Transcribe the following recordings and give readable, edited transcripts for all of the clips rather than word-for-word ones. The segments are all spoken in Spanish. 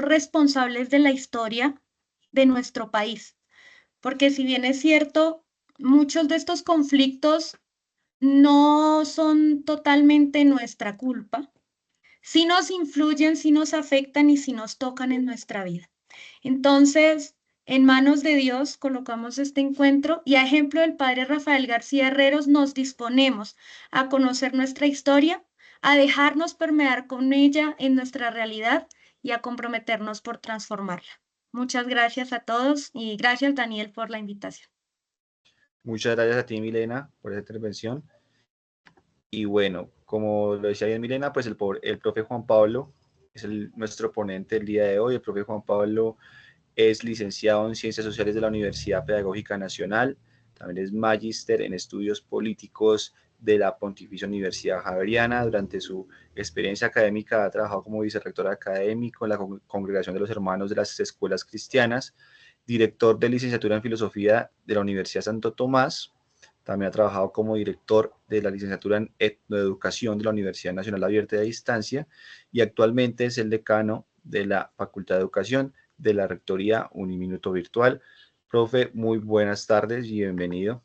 responsables de la historia de nuestro país. Porque si bien es cierto, muchos de estos conflictos no son totalmente nuestra culpa, sí nos influyen, sí nos afectan y sí nos tocan en nuestra vida. Entonces, en manos de Dios colocamos este encuentro y a ejemplo del padre Rafael García Herreros nos disponemos a conocer nuestra historia, a dejarnos permear con ella en nuestra realidad y a comprometernos por transformarla. Muchas gracias a todos y gracias, Daniel, por la invitación. Muchas gracias a ti, Milena, por esa intervención. Y bueno, como lo decía bien Milena, pues el profe Juan Pablo es nuestro ponente el día de hoy. El profe Juan Pablo es licenciado en Ciencias Sociales de la Universidad Pedagógica Nacional, también es magíster en Estudios Políticos de la Pontificia Universidad Javeriana. Durante su experiencia académica ha trabajado como vicerrector académico en la Congregación de los Hermanos de las Escuelas Cristianas, director de licenciatura en Filosofía de la Universidad Santo Tomás. También ha trabajado como director de la licenciatura en Etnoeducación de la Universidad Nacional Abierta y a Distancia y actualmente es el decano de la Facultad de Educación de la Rectoría Uniminuto Virtual. Profe, muy buenas tardes y bienvenido.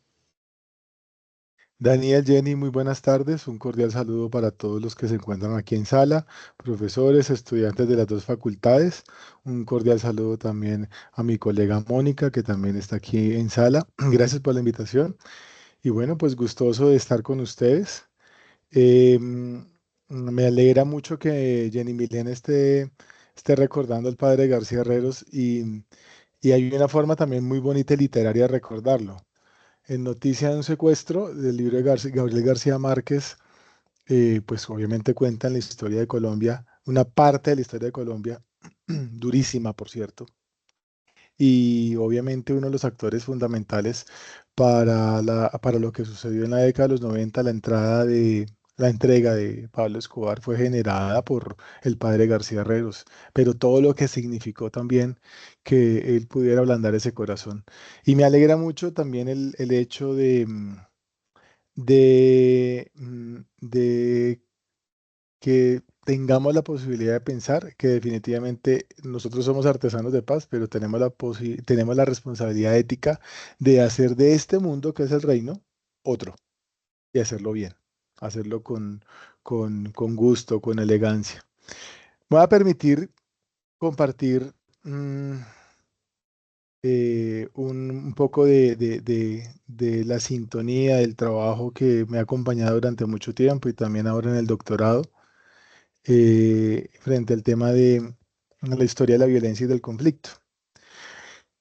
Daniel, Jenny, muy buenas tardes. Un cordial saludo para todos los que se encuentran aquí en sala, profesores, estudiantes de las dos facultades. Un cordial saludo también a mi colega Mónica, que también está aquí en sala. Gracias por la invitación. Y bueno, pues gustoso de estar con ustedes. Me alegra mucho que Jenny Milena esté recordando al padre García Herreros y hay una forma también muy bonita y literaria de recordarlo. En Noticia de un secuestro, del libro de Gabriel García Márquez, pues obviamente cuentan la historia de Colombia, una parte de la historia de Colombia, durísima, por cierto, y obviamente uno de los actores fundamentales para lo que sucedió en la década de los 90, la entrega de Pablo Escobar fue generada por el padre García Herreros, pero todo lo que significó también que él pudiera ablandar ese corazón. Y me alegra mucho también el hecho de que tengamos la posibilidad de pensar que definitivamente nosotros somos artesanos de paz, pero tenemos la responsabilidad ética de hacer de este mundo que es el reino otro y hacerlo bien, hacerlo con gusto, con elegancia. Me voy a permitir compartir un poco de la sintonía, del trabajo que me ha acompañado durante mucho tiempo y también ahora en el doctorado frente al tema de la historia de la violencia y del conflicto.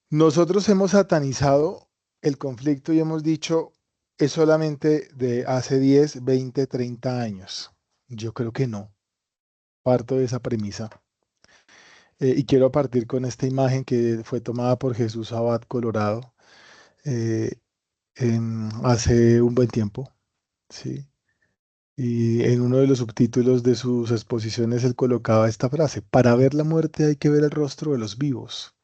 Nosotros hemos satanizado el conflicto y hemos dicho es solamente de hace 10, 20, 30 años. Yo creo que no. Parto de esa premisa. Y quiero partir con esta imagen que fue tomada por Jesús Abad Colorado eh, hace un buen tiempo. ¿Sí? Y en uno de los subtítulos de sus exposiciones él colocaba esta frase: para ver la muerte hay que ver el rostro de los vivos.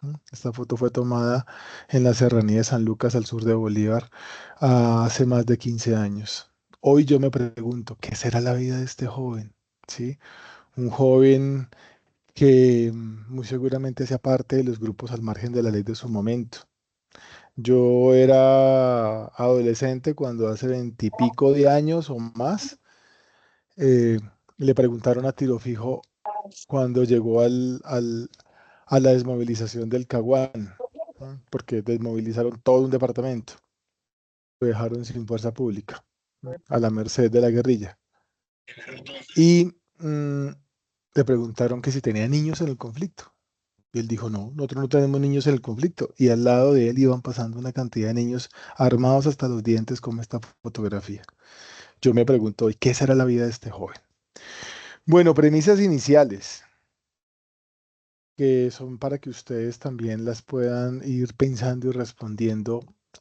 ¿Mm? Esta foto fue tomada en la serranía de San Lucas, al sur de Bolívar, hace más de 15 años. Hoy yo me pregunto, ¿qué será la vida de este joven? ¿Sí? Un joven que muy seguramente hacía parte de los grupos al margen de la ley de su momento. Yo era adolescente cuando hace 20 y pico de años o más eh, le preguntaron a Tiro Fijo cuando llegó a la desmovilización del Caguán, ¿no? Porque desmovilizaron todo un departamento, lo dejaron sin fuerza pública, ¿no? A la merced de la guerrilla. Y le preguntaron que si tenía niños en el conflicto. Y él dijo, no, nosotros no tenemos niños en el conflicto. Y al lado de él iban pasando una cantidad de niños armados hasta los dientes, como esta fotografía. Yo me pregunto hoy, ¿qué será la vida de este joven? Bueno, premisas iniciales, que son para que ustedes también las puedan ir pensando y respondiendo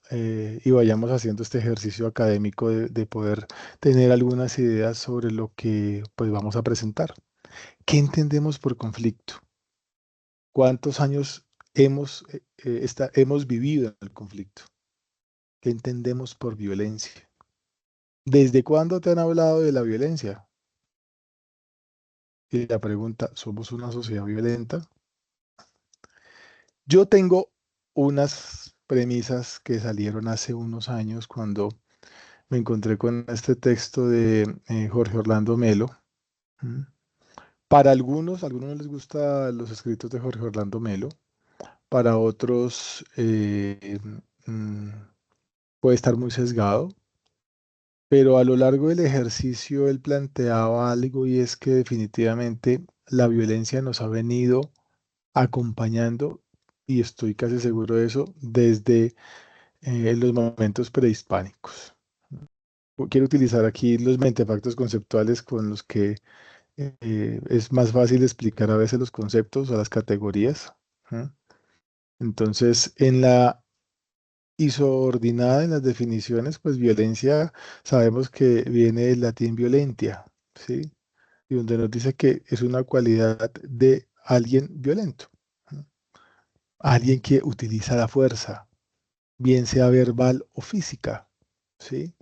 y vayamos haciendo este ejercicio académico de poder tener algunas ideas sobre lo que pues vamos a presentar. ¿Qué entendemos por conflicto? ¿Cuántos años hemos vivido en el conflicto? ¿Qué entendemos por violencia? ¿Desde cuándo te han hablado de la violencia? Y la pregunta, ¿somos una sociedad violenta? Yo tengo unas premisas que salieron hace unos años cuando me encontré con este texto de Jorge Orlando Melo. ¿M? Para algunos no les gustan los escritos de Jorge Orlando Melo, para otros mm, puede estar muy sesgado, pero a lo largo del ejercicio él planteaba algo y es que definitivamente la violencia nos ha venido acompañando, y estoy casi seguro de eso, desde los momentos prehispánicos. Quiero utilizar aquí los mentefactos conceptuales con los que es más fácil explicar a veces los conceptos o las categorías. ¿M? Entonces, en la isordinada, en las definiciones, pues violencia sabemos que viene del latín violentia, ¿sí? Y donde nos dice que es una cualidad de alguien violento, ¿m? Alguien que utiliza la fuerza, bien sea verbal o física, ¿sí?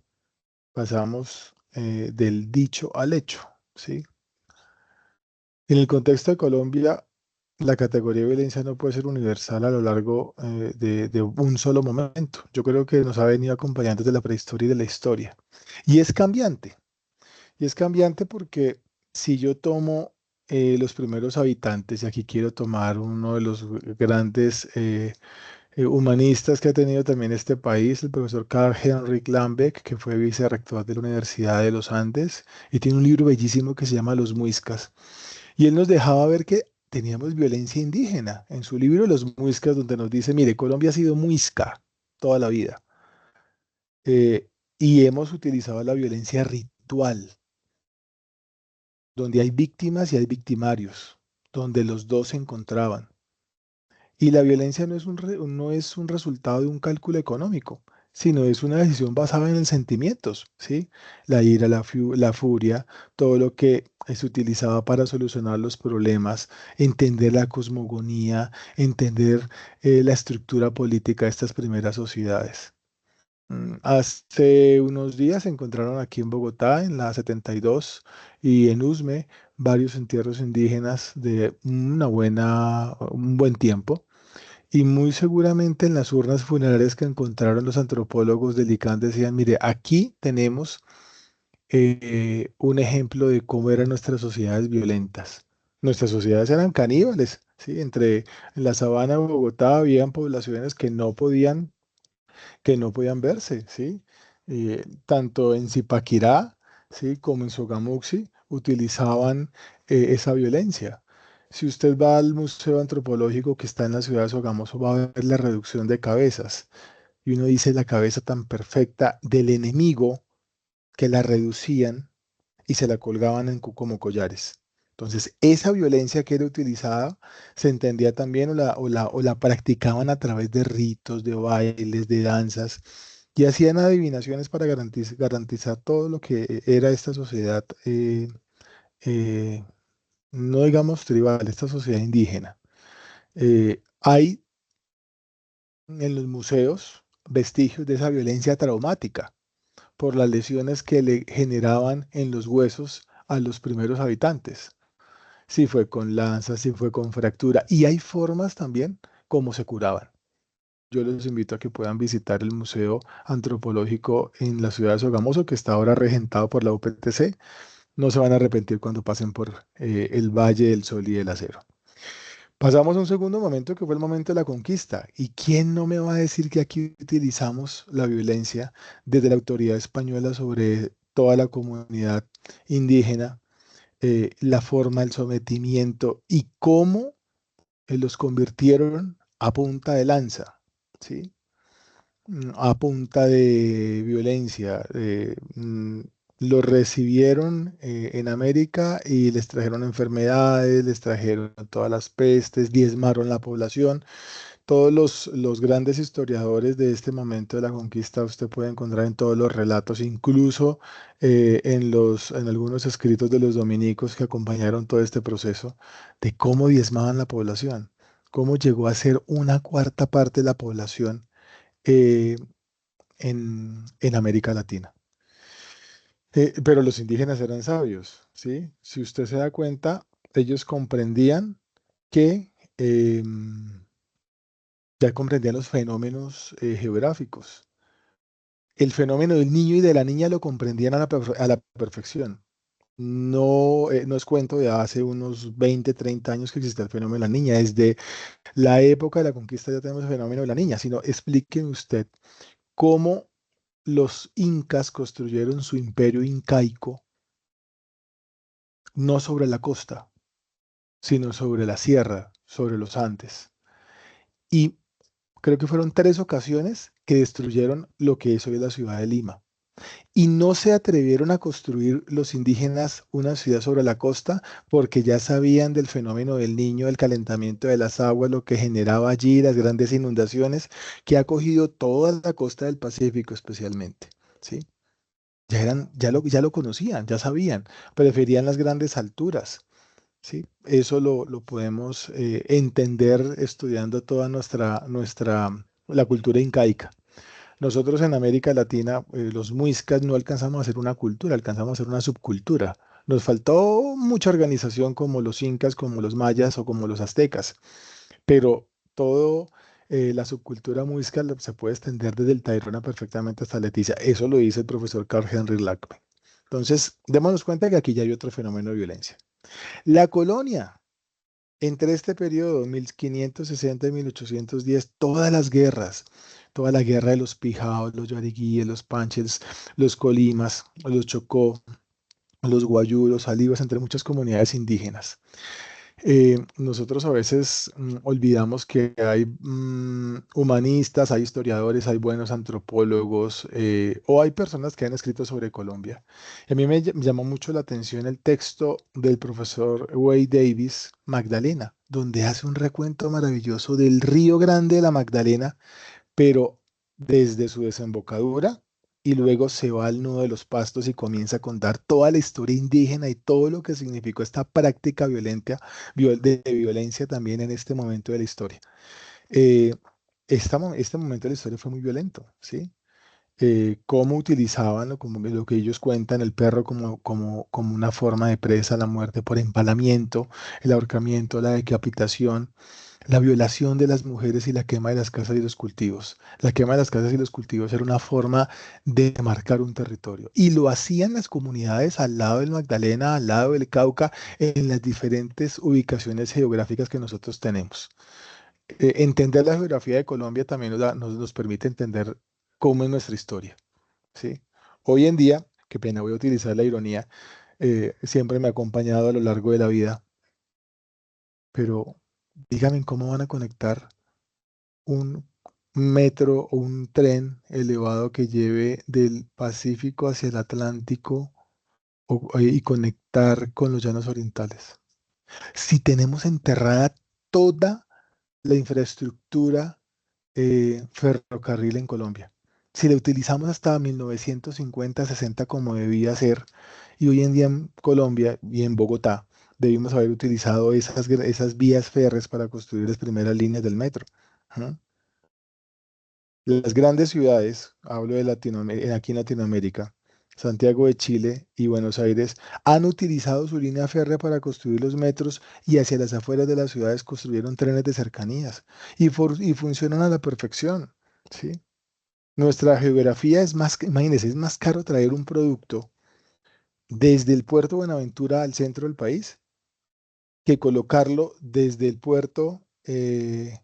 Pasamos del dicho al hecho, ¿sí? En el contexto de Colombia, la categoría de violencia no puede ser universal a lo largo de un solo momento. Yo creo que nos ha venido acompañando desde la prehistoria y de la historia. Y es cambiante. Y es cambiante porque si yo tomo los primeros habitantes, y aquí quiero tomar uno de los grandes humanistas que ha tenido también este país, el profesor Karl Heinrich Lambeck, que fue vicerrector de la Universidad de los Andes, y tiene un libro bellísimo que se llama Los Muiscas. Y él nos dejaba ver que teníamos violencia indígena en su libro Los Muiscas, donde nos dice, mire, Colombia ha sido muisca toda la vida, eh, y hemos utilizado la violencia ritual, donde hay víctimas y hay victimarios, donde los dos se encontraban. Y la violencia no es un resultado de un cálculo económico, sino es una decisión basada en sentimientos, ¿sí? La ira, la furia, todo lo que se utilizaba para solucionar los problemas, entender la cosmogonía, entender la estructura política de estas primeras sociedades. Hace unos días se encontraron aquí en Bogotá, en la 72 y en Usme, varios entierros indígenas de un buen tiempo. Y muy seguramente en las urnas funerarias que encontraron los antropólogos del ICANN decían, mire, aquí tenemos un ejemplo de cómo eran nuestras sociedades violentas. Nuestras sociedades eran caníbales, ¿sí? En la sabana de Bogotá habían poblaciones que no podían verse, ¿sí? Tanto en Zipaquirá, ¿sí? Como en Sogamuxi utilizaban esa violencia. Si usted va al Museo Antropológico que está en la ciudad de Sogamoso, va a ver la reducción de cabezas. Y uno dice la cabeza tan perfecta del enemigo que la reducían y se la colgaban como collares. Entonces, esa violencia que era utilizada se entendía también o la practicaban a través de ritos, de bailes, de danzas, y hacían adivinaciones para garantizar todo lo que era esta sociedad, eh, no digamos tribal, esta sociedad indígena. Hay en los museos vestigios de esa violencia traumática por las lesiones que le generaban en los huesos a los primeros habitantes. Si fue con lanza, si fue con fractura. Y hay formas también como se curaban. Yo los invito a que puedan visitar el Museo Antropológico en la ciudad de Sogamoso, que está ahora regentado por la UPTC. No se van a arrepentir cuando pasen por el Valle del Sol y del Acero. Pasamos a un segundo momento que fue el momento de la conquista. ¿Y quién no me va a decir que aquí utilizamos la violencia desde la autoridad española sobre toda la comunidad indígena, la forma del sometimiento y cómo los convirtieron a punta de lanza, ¿sí? A punta de violencia. Los recibieron en América y les trajeron enfermedades, les trajeron todas las pestes, diezmaron la población. Todos los grandes historiadores de este momento de la conquista usted puede encontrar en todos los relatos, incluso en algunos escritos de los dominicos que acompañaron todo este proceso, de cómo diezmaban la población, cómo llegó a ser una cuarta parte de la población eh, en América Latina. Pero los indígenas eran sabios, ¿sí? Si usted se da cuenta, ellos comprendían que ya comprendían los fenómenos geográficos. El fenómeno del niño y de la niña lo comprendían a la perfección. No, no es cuento de hace unos 20, 30 años que existe el fenómeno de la niña. Desde la época de la conquista ya tenemos el fenómeno de la niña, sino explíqueme usted cómo los incas construyeron su imperio incaico, no sobre la costa, sino sobre la sierra, sobre los Andes. Y creo que fueron 3 ocasiones que destruyeron lo que es hoy la ciudad de Lima. Y no se atrevieron a construir los indígenas una ciudad sobre la costa porque ya sabían del fenómeno del Niño, del calentamiento de las aguas, lo que generaba allí, las grandes inundaciones que ha cogido toda la costa del Pacífico especialmente, ¿sí? Ya lo conocían, ya sabían, preferían las grandes alturas, ¿sí? Eso lo podemos entender estudiando toda la cultura incaica. Nosotros en América Latina, los muiscas no alcanzamos a hacer una cultura, alcanzamos a hacer una subcultura. Nos faltó mucha organización como los incas, como los mayas o como los aztecas, pero todo la subcultura muisca se puede extender desde el Tayrona perfectamente hasta Leticia. Eso lo dice el profesor Carl Henry Lackman. Entonces, démonos cuenta que aquí ya hay otro fenómeno de violencia. La colonia. Entre este periodo, 1560 y 1810, toda la guerra de los Pijaos, los Yariguíes, los Panches, los Colimas, los Chocó, los Guayú, Alivas, entre muchas comunidades indígenas. Nosotros a veces olvidamos que hay humanistas, hay historiadores, hay buenos antropólogos o hay personas que han escrito sobre Colombia. A mí me llamó mucho la atención el texto del profesor Wade Davis, Magdalena, donde hace un recuento maravilloso del Río Grande de la Magdalena, pero desde su desembocadura y luego se va al nudo de los pastos y comienza a contar toda la historia indígena y todo lo que significó esta práctica de violencia también en este momento de la historia. Eh, este momento de la historia fue muy violento, ¿sí? Cómo utilizaban, como lo que ellos cuentan, el perro como una forma de presa, la muerte por empalamiento, el ahorcamiento, la decapitación, la violación de las mujeres y la quema de las casas y los cultivos. La quema de las casas y los cultivos era una forma de marcar un territorio. Y lo hacían las comunidades al lado del Magdalena, al lado del Cauca, en las diferentes ubicaciones geográficas que nosotros tenemos. Entender la geografía de Colombia también nos permite entender cómo es nuestra historia, ¿sí? Hoy en día, qué pena, voy a utilizar la ironía, siempre me ha acompañado a lo largo de la vida, pero díganme cómo van a conectar un metro o un tren elevado que lleve del Pacífico hacia el Atlántico y conectar con los llanos orientales. Si tenemos enterrada toda la infraestructura ferrocarril en Colombia. Si la utilizamos hasta 1950-60 como debía ser, y hoy en día en Colombia y en Bogotá debimos haber utilizado esas vías férreas para construir las primeras líneas del metro. ¿Ah? Las grandes ciudades, hablo de aquí en Latinoamérica, Santiago de Chile y Buenos Aires, han utilizado su línea férrea para construir los metros y hacia las afueras de las ciudades construyeron trenes de cercanías y funcionan a la perfección, ¿sí? Nuestra geografía es más, imagínense, es más caro traer un producto desde el puerto de Buenaventura al centro del país que colocarlo desde el puerto en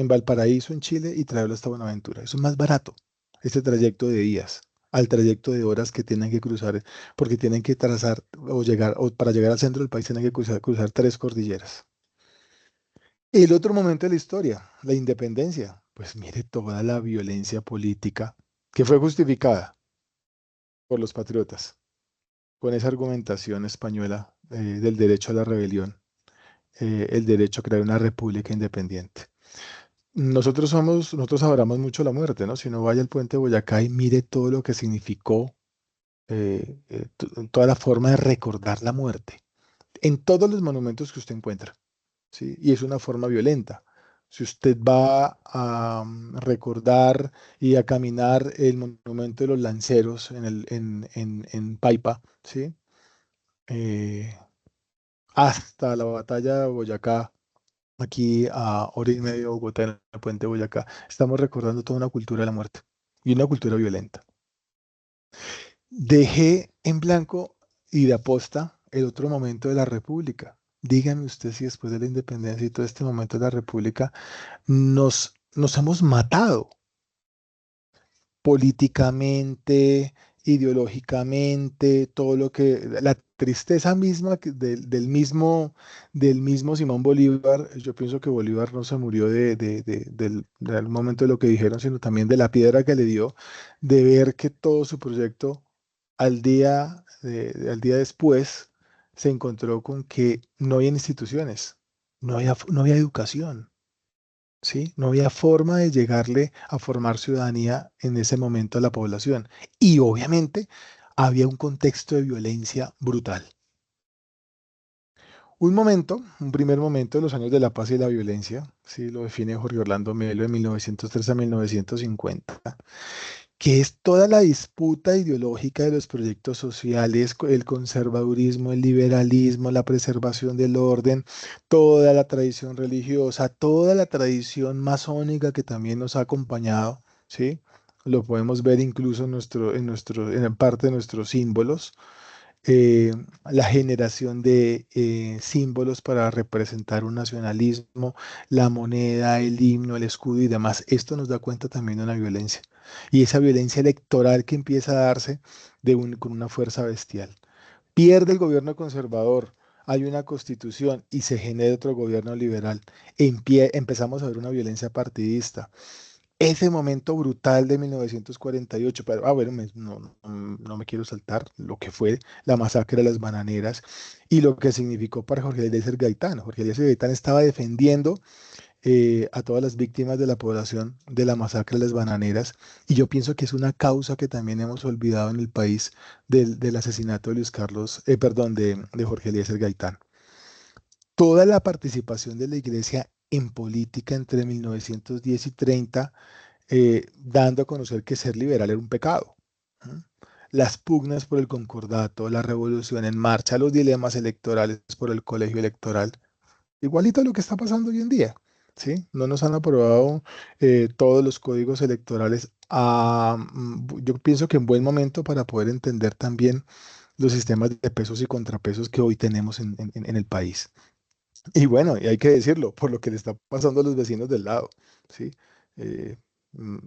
Valparaíso, en Chile, y traerlo hasta Buenaventura. Eso es más barato, este trayecto de días, al trayecto de horas que tienen que cruzar, porque tienen que trazar o para llegar al centro del país tienen que cruzar 3 cordilleras. El otro momento de la historia, la independencia. Pues mire toda la violencia política que fue justificada por los patriotas con esa argumentación española del derecho a la rebelión, el derecho a crear una república independiente. Nosotros adoramos mucho la muerte, ¿no? Si uno vaya al puente de Boyacá y mire todo lo que significó, toda la forma de recordar la muerte, en todos los monumentos que usted encuentra, ¿sí? Y es una forma violenta. Si usted va a recordar y a caminar el monumento de los lanceros en Paipa, ¿sí? Eh, hasta la batalla de Boyacá, aquí a hora y media de Bogotá, en el puente de Boyacá, estamos recordando toda una cultura de la muerte y una cultura violenta. Dejé en blanco y de aposta el otro momento de la República. Dígame usted si después de la independencia y todo este momento de la República nos hemos matado políticamente, ideológicamente, todo lo que, la tristeza misma del mismo Simón Bolívar. Yo pienso que Bolívar no se murió del momento de lo que dijeron, sino también de la piedra que le dio, de ver que todo su proyecto al día después se encontró con que no había instituciones, no había educación. ¿Sí? No había forma de llegarle a formar ciudadanía en ese momento a la población. Y obviamente había un contexto de violencia brutal. Un primer momento de los años de la paz y la violencia, ¿sí? Lo define Jorge Orlando Melo de 1903 a 1950, que es toda la disputa ideológica de los proyectos sociales, el conservadurismo, el liberalismo, la preservación del orden, toda la tradición religiosa, toda la tradición masónica que también nos ha acompañado, ¿sí? Lo podemos ver incluso en parte de nuestros símbolos, eh, la generación de símbolos para representar un nacionalismo, la moneda, el himno, el escudo y demás. Esto nos da cuenta también de una violencia. Y esa violencia electoral que empieza a darse con una fuerza bestial. Pierde el gobierno conservador, hay una constitución y se genera otro gobierno liberal. Empezamos a ver una violencia partidista. Ese momento brutal de 1948, pero bueno, no me quiero saltar lo que fue la masacre de las bananeras y lo que significó para Jorge Eliezer Gaitán. Jorge Eliezer Gaitán estaba defendiendo a todas las víctimas de la población de la masacre de las bananeras, y yo pienso que es una causa que también hemos olvidado en el país del asesinato de Luis Carlos, perdón, de Jorge Eliezer Gaitán. Toda la participación de la iglesia en política entre 1910 y 30, dando a conocer que ser liberal era un pecado. ¿Mm? Las pugnas por el concordato, la revolución en marcha, los dilemas electorales por el colegio electoral, igualito a lo que está pasando hoy en día. ¿Sí? No nos han aprobado todos los códigos electorales. Yo pienso que en buen momento para poder entender también los sistemas de pesos y contrapesos que hoy tenemos en el país. Y bueno, y hay que decirlo, por lo que le está pasando a los vecinos del lado, ¿sí? Eh, mm,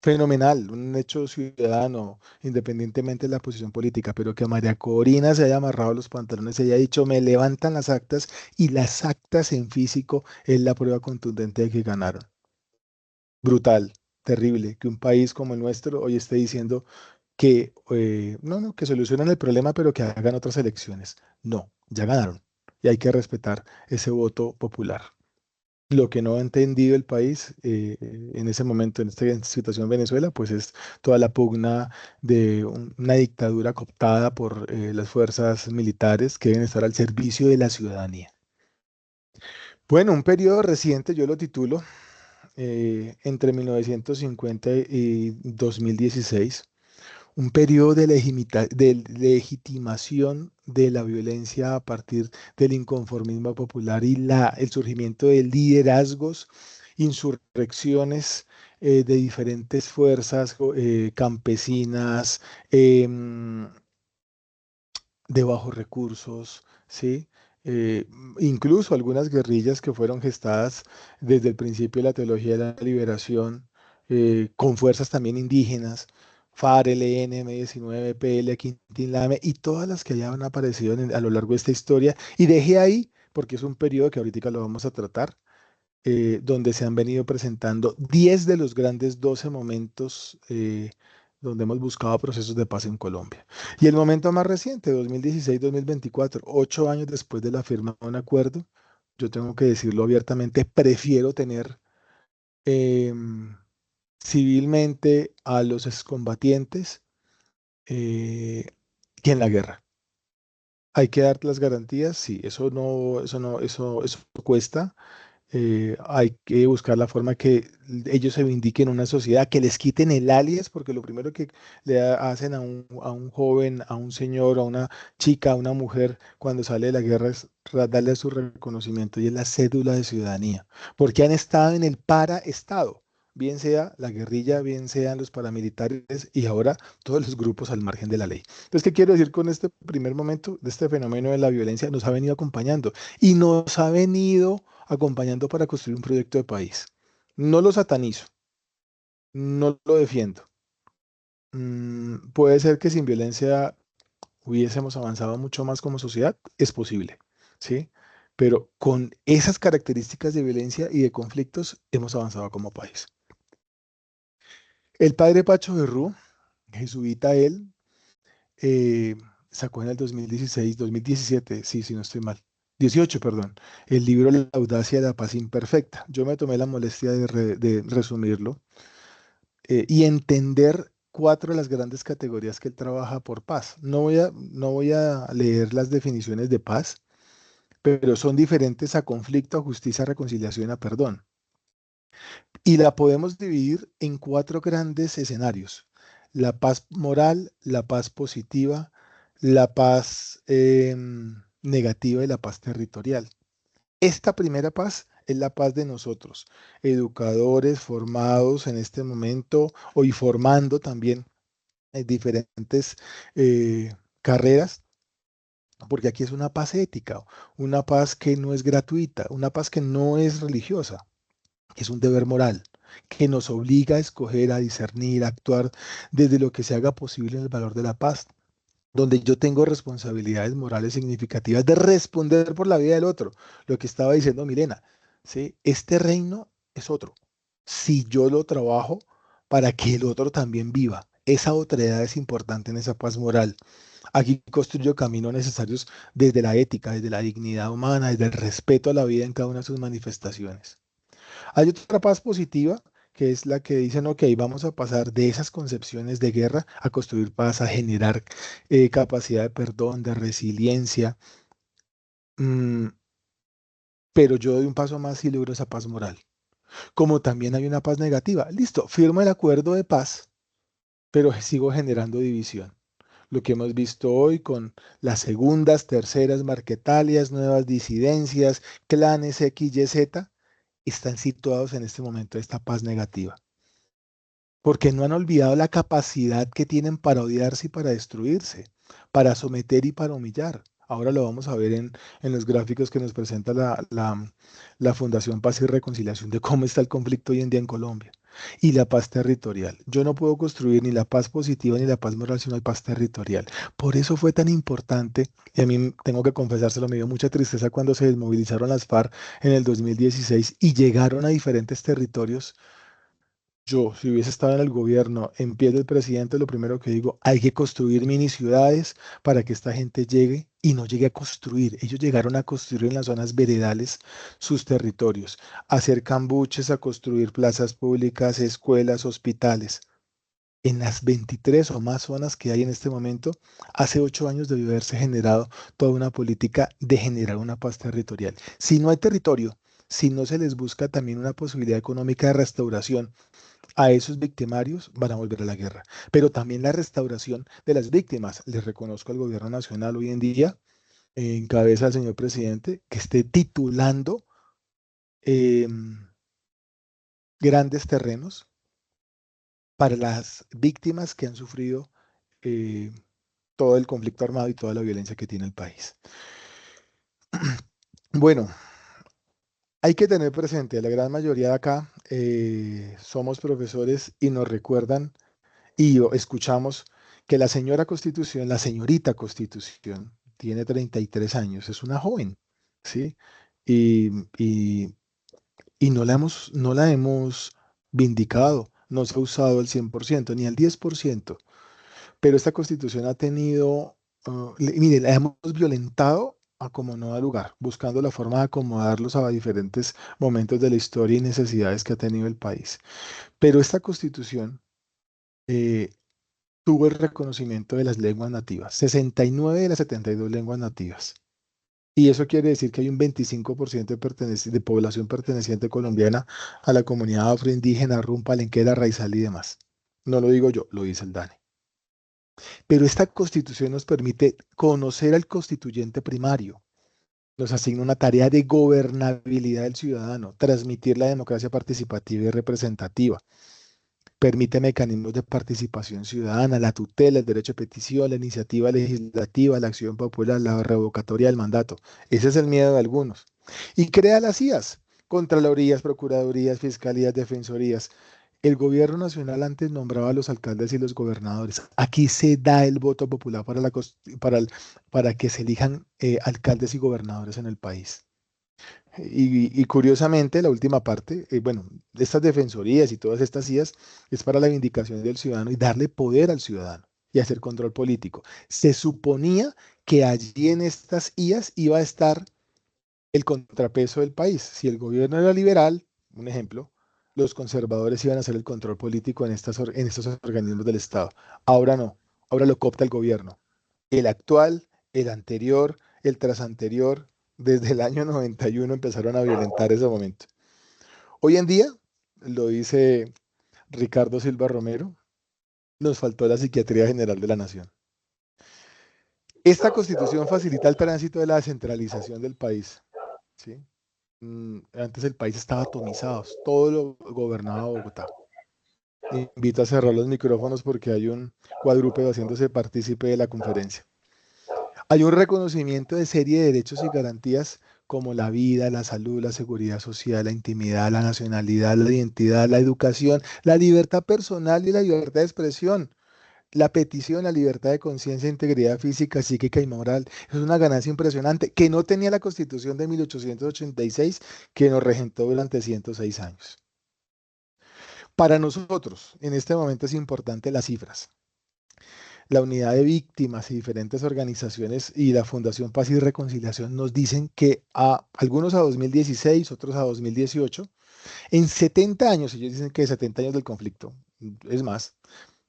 Fenomenal, un hecho ciudadano, independientemente de la posición política, pero que María Corina se haya amarrado los pantalones y haya dicho, me levantan las actas, y las actas en físico es la prueba contundente de que ganaron. Brutal, terrible, que un país como el nuestro hoy esté diciendo que, no, que solucionan el problema, pero que hagan otras elecciones. No, ya ganaron y hay que respetar ese voto popular. Lo que no ha entendido el país en ese momento, en esta situación en Venezuela, pues es toda la pugna de una dictadura cooptada por las fuerzas militares que deben estar al servicio de la ciudadanía. Bueno, un periodo reciente, yo lo titulo, entre 1950 y 2016, un periodo de legitimación de la violencia a partir del inconformismo popular y el surgimiento de liderazgos, insurrecciones de diferentes fuerzas campesinas, em, de bajos recursos, ¿sí? Eh, Incluso algunas guerrillas que fueron gestadas desde el principio de la teología de la liberación, con fuerzas también indígenas, FARC, ELN, M19, PL, Quintín Lame y todas las que hayan aparecido a lo largo de esta historia. Y dejé ahí, porque es un periodo que ahorita lo vamos a tratar, donde se han venido presentando 10 de los grandes 12 momentos donde hemos buscado procesos de paz en Colombia. Y el momento más reciente, 2016-2024, 8 años después de la firma de un acuerdo, yo tengo que decirlo abiertamente, prefiero tener em, civilmente a los excombatientes eh, que en la guerra. Hay que dar las garantías, sí, eso no, eso cuesta. Hay que buscar la forma que ellos se vindiquen en una sociedad, que les quiten el alias, porque lo primero que hacen a un joven, a un señor, a una chica, a una mujer cuando sale de la guerra es darle su reconocimiento y es la cédula de ciudadanía, porque han estado en el paraestado, bien sea la guerrilla, bien sean los paramilitares y ahora todos los grupos al margen de la ley. Entonces, ¿qué quiero decir con este primer momento de este fenómeno de la violencia? Nos ha venido acompañando y nos ha venido acompañando para construir un proyecto de país. No lo satanizo, no lo defiendo. Puede ser que sin violencia hubiésemos avanzado mucho más como sociedad, es posible, ¿sí? Pero con esas características de violencia y de conflictos hemos avanzado como país. El padre Pacho Berrú, jesuita él, eh, sacó en el 2016, 2017, sí, sí, no estoy mal, 18, perdón, el libro La audacia de la paz imperfecta. Yo me tomé la molestia de resumirlo y entender cuatro de las grandes categorías que él trabaja por paz. No voy a leer las definiciones de paz, pero son diferentes a conflicto, a justicia, a reconciliación, a perdón. Y la podemos dividir en cuatro grandes escenarios. La paz moral, la paz positiva, la paz negativa y la paz territorial. Esta primera paz es la paz de nosotros, educadores formados en este momento y formando también en diferentes carreras, porque aquí es una paz ética, una paz que no es gratuita, una paz que no es religiosa, es un deber moral que nos obliga a escoger, a discernir, a actuar desde lo que se haga posible en el valor de la paz, donde yo tengo responsabilidades morales significativas de responder por la vida del otro. Lo que estaba diciendo Milena, ¿sí? Este reino es otro. Si yo lo trabajo para que el otro también viva, esa otredad es importante en esa paz moral. Aquí construyo caminos necesarios desde la ética, desde la dignidad humana, desde el respeto a la vida en cada una de sus manifestaciones. Hay otra paz positiva, que es la que dicen, ok, vamos a pasar de esas concepciones de guerra a construir paz, a generar capacidad de perdón, de resiliencia, mm, pero yo doy un paso más y logro esa paz moral. Como también hay una paz negativa. Listo, firmo el acuerdo de paz, pero sigo generando división. Lo que hemos visto hoy con las segundas, terceras marquetalias, nuevas disidencias, clanes X, Y, Z, están situados en este momento de esta paz negativa. Porque no han olvidado la capacidad que tienen para odiarse y para destruirse, para someter y para humillar. Ahora lo vamos a ver en los gráficos que nos presenta la Fundación Paz y Reconciliación de cómo está el conflicto hoy en día en Colombia. Y la paz territorial. Yo no puedo construir ni la paz positiva ni la paz moral si no hay paz territorial. Por eso fue tan importante, y a mí tengo que confesárselo, me dio mucha tristeza cuando se desmovilizaron las FARC en el 2016 y llegaron a diferentes territorios. Yo, si hubiese estado en el gobierno, en pie del presidente, lo primero que digo, hay que construir mini ciudades para que esta gente llegue y no llegue a construir. Ellos llegaron a construir en las zonas veredales sus territorios, a hacer cambuches, a construir plazas públicas, escuelas, hospitales. En las 23 o más zonas que hay en este momento, hace 8 años debió haberse generado toda una política de generar una paz territorial. Si no hay territorio, si no se les busca también una posibilidad económica de restauración, a esos victimarios van a volver a la guerra. Pero también la restauración de las víctimas. Les reconozco al gobierno nacional hoy en día, en cabeza del señor presidente, que esté titulando eh, grandes terrenos para las víctimas que han sufrido eh, todo el conflicto armado y toda la violencia que tiene el país. Bueno, hay que tener presente, la gran mayoría de acá somos profesores y nos recuerdan y escuchamos que la señora Constitución, la señorita Constitución, tiene 33 años, es una joven, ¿sí? Y, y- y no la hemos vindicado, no se ha usado el 100% ni el 10%, pero esta Constitución ha tenido, mire, la hemos violentado a como no da lugar, buscando la forma de acomodarlos a diferentes momentos de la historia y necesidades que ha tenido el país. Pero esta Constitución eh, tuvo el reconocimiento de las lenguas nativas, 69 de las 72 lenguas nativas. Y eso quiere decir que hay un 25% de población perteneciente colombiana a la comunidad afroindígena, rum, palenquera, raizal y demás. No lo digo yo, lo dice el DANE. Pero esta constitución nos permite conocer al constituyente primario. Nos asigna una tarea de gobernabilidad del ciudadano, transmitir la democracia participativa y representativa. Permite mecanismos de participación ciudadana, la tutela, el derecho de petición, la iniciativa legislativa, la acción popular, la revocatoria del mandato. Ese es el miedo de algunos. Y crea las IAS, Contralorías, Procuradurías, Fiscalías, Defensorías. El gobierno nacional antes nombraba a los alcaldes y los gobernadores. Aquí se da el voto popular para que se elijan alcaldes y gobernadores en el país. Y curiosamente, la última parte, bueno, estas defensorías y todas estas IAS es para la vindicación del ciudadano y darle poder al ciudadano y hacer control político. Se suponía que allí en estas IAS iba a estar el contrapeso del país. Si el gobierno era liberal, un ejemplo, los conservadores iban a hacer el control político en estos organismos del Estado. Ahora no, ahora lo coopta el gobierno. El actual, el anterior, el trasanterior, desde el año 91 empezaron a violentar ese momento. Hoy en día, lo dice Ricardo Silva Romero, nos faltó la psiquiatría general de la nación. Esta constitución facilita el tránsito de la descentralización del país, ¿sí? Antes el país estaba atomizado, todo lo gobernaba Bogotá. Invito a cerrar los micrófonos porque hay un cuadrúpedo haciéndose partícipe de la conferencia. Hay un reconocimiento de serie de derechos y garantías como la vida, la salud, la seguridad social, la intimidad, la nacionalidad, la identidad, la educación, la libertad personal y la libertad de expresión, la petición, la libertad de conciencia, integridad física, psíquica y moral. Es una ganancia impresionante que no tenía la Constitución de 1886 que nos regentó durante 106 años. Para nosotros, en este momento es importante las cifras. La unidad de víctimas y diferentes organizaciones y la Fundación Paz y Reconciliación nos dicen que algunos a 2016, otros a 2018, en 70 años, ellos dicen que 70 años del conflicto, es más,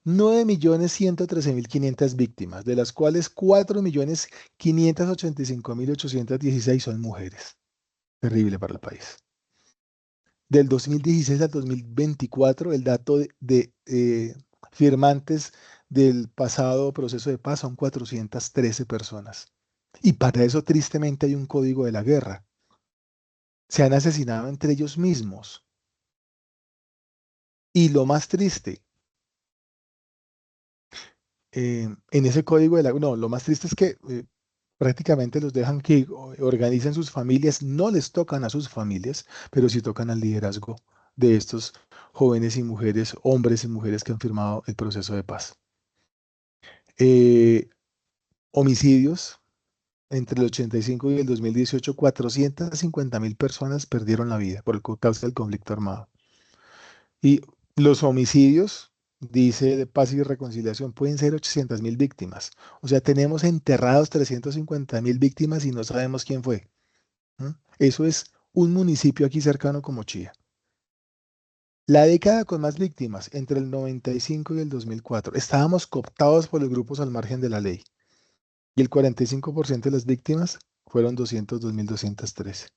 9.113.500 víctimas, de las cuales 4.585.816 son mujeres. Terrible para el país. Del 2016 al 2024, el dato de firmantes del pasado proceso de paz son 413 personas. Y para eso, tristemente, hay un código de la guerra. Se han asesinado entre ellos mismos. Y lo más triste, en ese código de la... No, lo más triste es que prácticamente los dejan que organicen sus familias, no les tocan a sus familias, pero sí tocan al liderazgo de estos jóvenes y mujeres, hombres y mujeres que han firmado el proceso de paz. Homicidios, entre el 85 y el 2018, 450.000 personas perdieron la vida por causa del conflicto armado. Y los homicidios, dice de Paz y Reconciliación, pueden ser 800.000 víctimas. O sea, tenemos enterrados 350.000 víctimas y no sabemos quién fue. Eso es un municipio aquí cercano como Chía. La década con más víctimas, entre el 95 y el 2004, estábamos cooptados por los grupos al margen de la ley. Y el 45% de las víctimas fueron 202.213.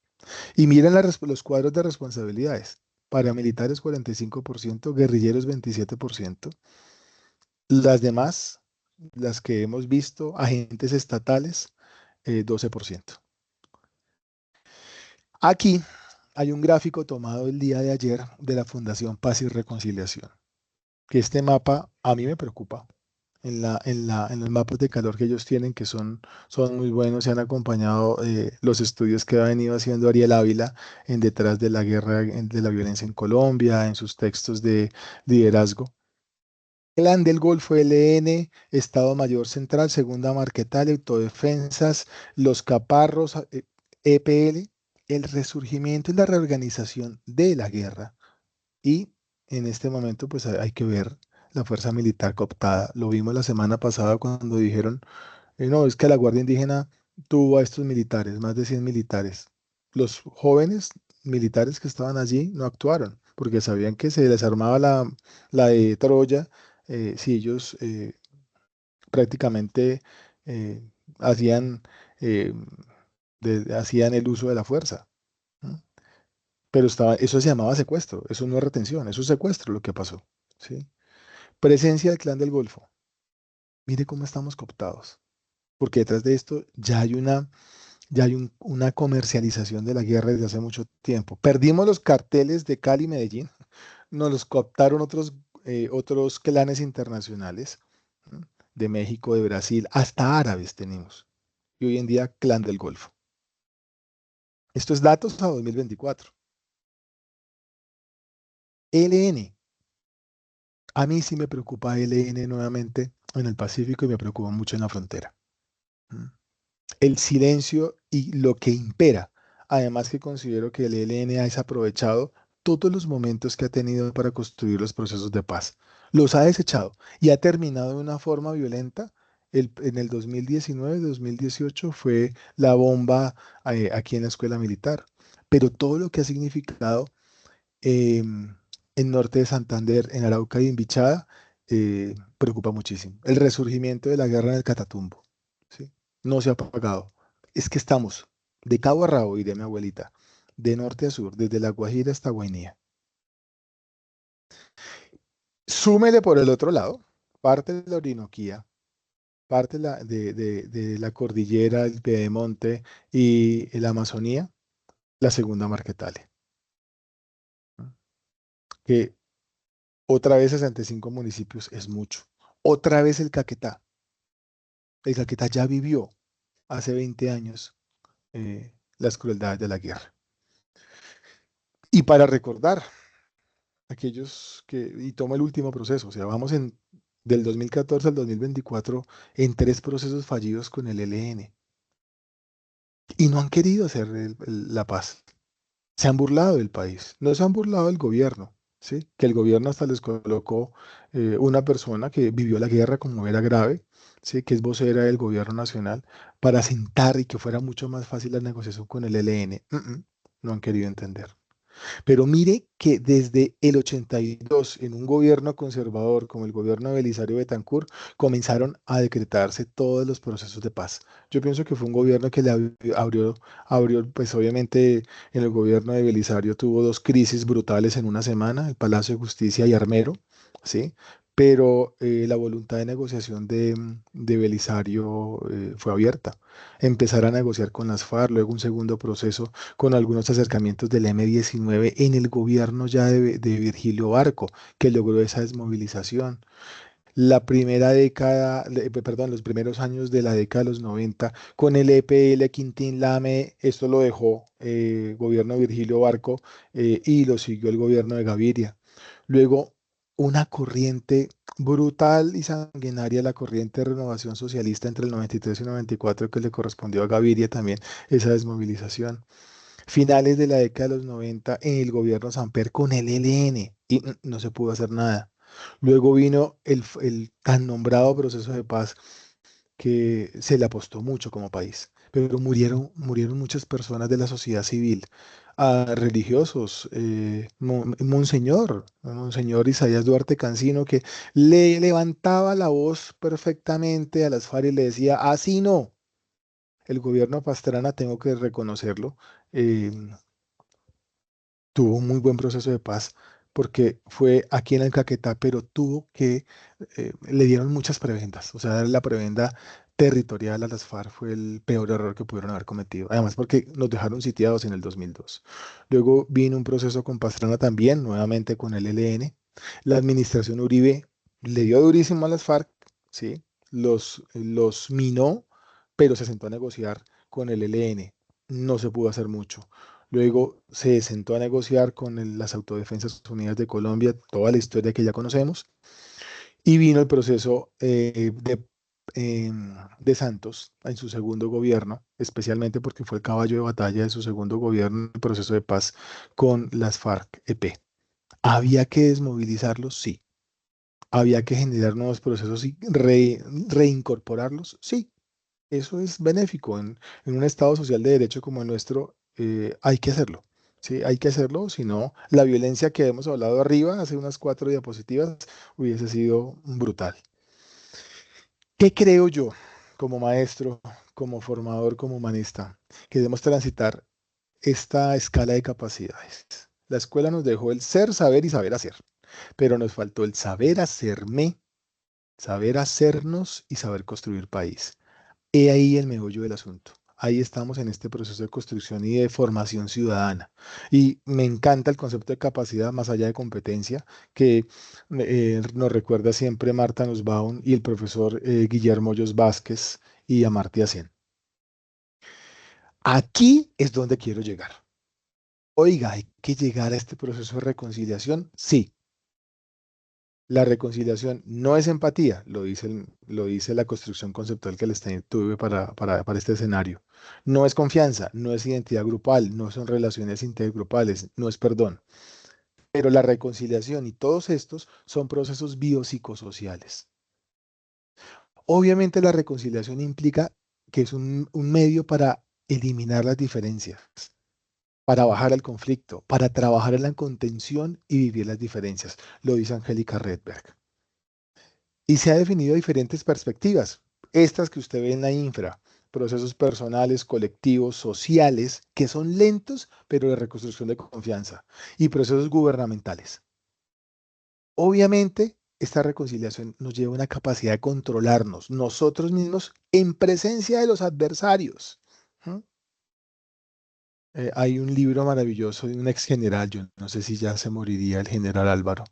Y miren los cuadros de responsabilidades. Paramilitares 45%, guerrilleros 27%. Las demás, las que hemos visto, agentes estatales, 12%. Aquí hay un gráfico tomado el día de ayer de la Fundación Paz y Reconciliación, que este mapa a mí me preocupa. En los mapas de calor que ellos tienen, que son muy buenos, se han acompañado los estudios que ha venido haciendo Ariel Ávila en Detrás de la Guerra, de la Violencia en Colombia, en sus textos de liderazgo. Clan del Golfo, ELN, Estado Mayor Central, Segunda Marquetal, Autodefensas, Los Caparros, EPL, el resurgimiento y la reorganización de la guerra. Y en este momento, pues hay que ver la fuerza militar cooptada. Lo vimos la semana pasada cuando dijeron, no, es que la Guardia Indígena tuvo a estos militares, más de 100 militares. Los jóvenes militares que estaban allí no actuaron, porque sabían que se les armaba la de Troya si ellos prácticamente hacían hacían el uso de la fuerza. ¿No? Pero eso se llamaba secuestro, eso no es retención, eso es secuestro lo que pasó. ¿Sí? Presencia del Clan del Golfo. Mire cómo estamos cooptados, porque detrás de esto ya hay una comercialización de la guerra desde hace mucho tiempo. Perdimos los carteles de Cali y Medellín, nos los cooptaron otros clanes internacionales, ¿no? De México, de Brasil, hasta árabes tenemos. Y hoy en día, Clan del Golfo. Esto es datos a 2024. ELN. A mí sí me preocupa ELN nuevamente en el Pacífico y me preocupa mucho en la frontera. ¿Mm? El silencio y lo que impera. Además que considero que el ELN ha desaprovechado todos los momentos que ha tenido para construir los procesos de paz. Los ha desechado y ha terminado de una forma violenta. En el 2019-2018 fue la bomba aquí en la escuela militar. Pero todo lo que ha significado en norte de Santander, en Arauca y en Bichada, preocupa muchísimo. El resurgimiento de la guerra en el Catatumbo, ¿sí? No se ha apagado. Es que estamos de cabo a rabo, diría mi abuelita, de norte a sur, desde La Guajira hasta Guainía. Súmele por el otro lado, parte de la Orinoquía, parte de la cordillera, el Piedemonte y la Amazonía, la segunda Marquetalia, ¿no? Que otra vez 65 municipios es mucho. Otra vez el Caquetá. El Caquetá ya vivió hace 20 años las crueldades de la guerra. Y para recordar y tomo el último proceso, o sea, vamos del 2014 al 2024 en 3 procesos fallidos con el ELN. Y no han querido hacer la paz. Se han burlado del país, no se han burlado del gobierno, ¿sí? Que el gobierno hasta les colocó una persona que vivió la guerra como era grave, ¿sí? Que es vocera del gobierno nacional, para sentar y que fuera mucho más fácil la negociación con el ELN. No han querido entender. Pero mire que desde el 82, en un gobierno conservador como el gobierno de Belisario Betancur, comenzaron a decretarse todos los procesos de paz. Yo pienso que fue un gobierno que le abrió, pues obviamente en el gobierno de Belisario tuvo 2 crisis brutales en una semana, el Palacio de Justicia y Armero, ¿sí? Pero la voluntad de negociación de Belisario fue abierta. Empezar a negociar con las FARC, luego un segundo proceso con algunos acercamientos del M-19 en el gobierno ya de Virgilio Barco, que logró esa desmovilización. La primera década, perdón, los primeros años de la década de los 90, con el EPL Quintín Lame, esto lo dejó gobierno de Virgilio Barco y lo siguió el gobierno de Gaviria. Luego, una corriente brutal y sanguinaria, la corriente de renovación socialista entre el 93 y 94, que le correspondió a Gaviria también, esa desmovilización. Finales de la década de los 90 en el gobierno Samper con el ELN y no se pudo hacer nada. Luego vino el tan nombrado proceso de paz que se le apostó mucho como país, pero murieron muchas personas de la sociedad civil, religiosos, Monseñor Isaías Duarte Cancino, que le levantaba la voz perfectamente a las FARC y le decía, así no. El gobierno Pastrana, tengo que reconocerlo, eh, tuvo un muy buen proceso de paz porque fue aquí en el Caquetá, pero le dieron muchas prebendas, o sea, darle la prebenda territorial a las FARC fue el peor error que pudieron haber cometido, además porque nos dejaron sitiados en el 2002. Luego vino un proceso con Pastrana también, nuevamente con el ELN. La administración Uribe le dio durísimo a las FARC, ¿sí? Los minó, pero se sentó a negociar con el ELN. No se pudo hacer mucho. Luego se sentó a negociar con las Autodefensas Unidas de Colombia, toda la historia que ya conocemos, y vino el proceso de Santos en su segundo gobierno, especialmente porque fue el caballo de batalla de su segundo gobierno, el proceso de paz con las FARC-EP. ¿Había que desmovilizarlos? Sí. ¿Había que generar nuevos procesos y reincorporarlos? Sí. Eso es benéfico en un Estado social de derecho como el nuestro, hay que hacerlo. Sí, hay que hacerlo, si no, la violencia que hemos hablado arriba, hace unas 4 diapositivas, hubiese sido brutal. ¿Qué creo yo? como maestro, como formador, como humanista, que debemos transitar esta escala de capacidades. La escuela nos dejó el ser, saber y saber hacer, pero nos faltó el saber hacerme, saber hacernos y saber construir país. He ahí el meollo del asunto. Ahí estamos en este proceso de construcción y de formación ciudadana. Y me encanta el concepto de capacidad más allá de competencia, que nos recuerda siempre Marta Nussbaum y el profesor Guillermo Hoyos Vázquez y Amartya Sen. Aquí es donde quiero llegar. Oiga, ¿hay que llegar a este proceso de reconciliación? Sí. La reconciliación no es empatía, lo dice la construcción conceptual que les tuve para este escenario. No es confianza, no es identidad grupal, no son relaciones intergrupales, no es perdón. Pero la reconciliación y todos estos son procesos biopsicosociales. Obviamente la reconciliación implica que es un medio para eliminar las diferencias, para bajar el conflicto, para trabajar en la contención y vivir las diferencias, lo dice Angélica Redberg. Y se ha definido diferentes perspectivas. Estas que usted ve en la infra, procesos personales, colectivos, sociales, que son lentos, pero de reconstrucción de confianza, y procesos gubernamentales. Obviamente, esta reconciliación nos lleva a una capacidad de controlarnos nosotros mismos en presencia de los adversarios. ¿Mm? Hay un libro maravilloso de un ex general, yo no sé si ya se moriría el general Álvaro,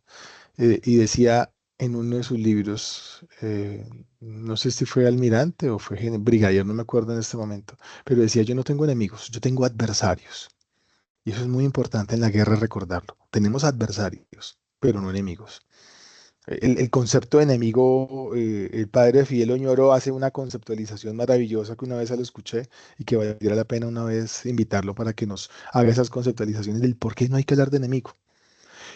y decía en uno de sus libros, no sé si fue almirante o fue brigadier, no me acuerdo en este momento, pero decía, yo no tengo enemigos, yo tengo adversarios. Y eso es muy importante en la guerra recordarlo. Tenemos adversarios, pero no enemigos. El concepto de enemigo, el padre de Fidel Oñoro hace una conceptualización maravillosa que una vez lo escuché y que valdría la pena una vez invitarlo para que nos haga esas conceptualizaciones del por qué no hay que hablar de enemigo.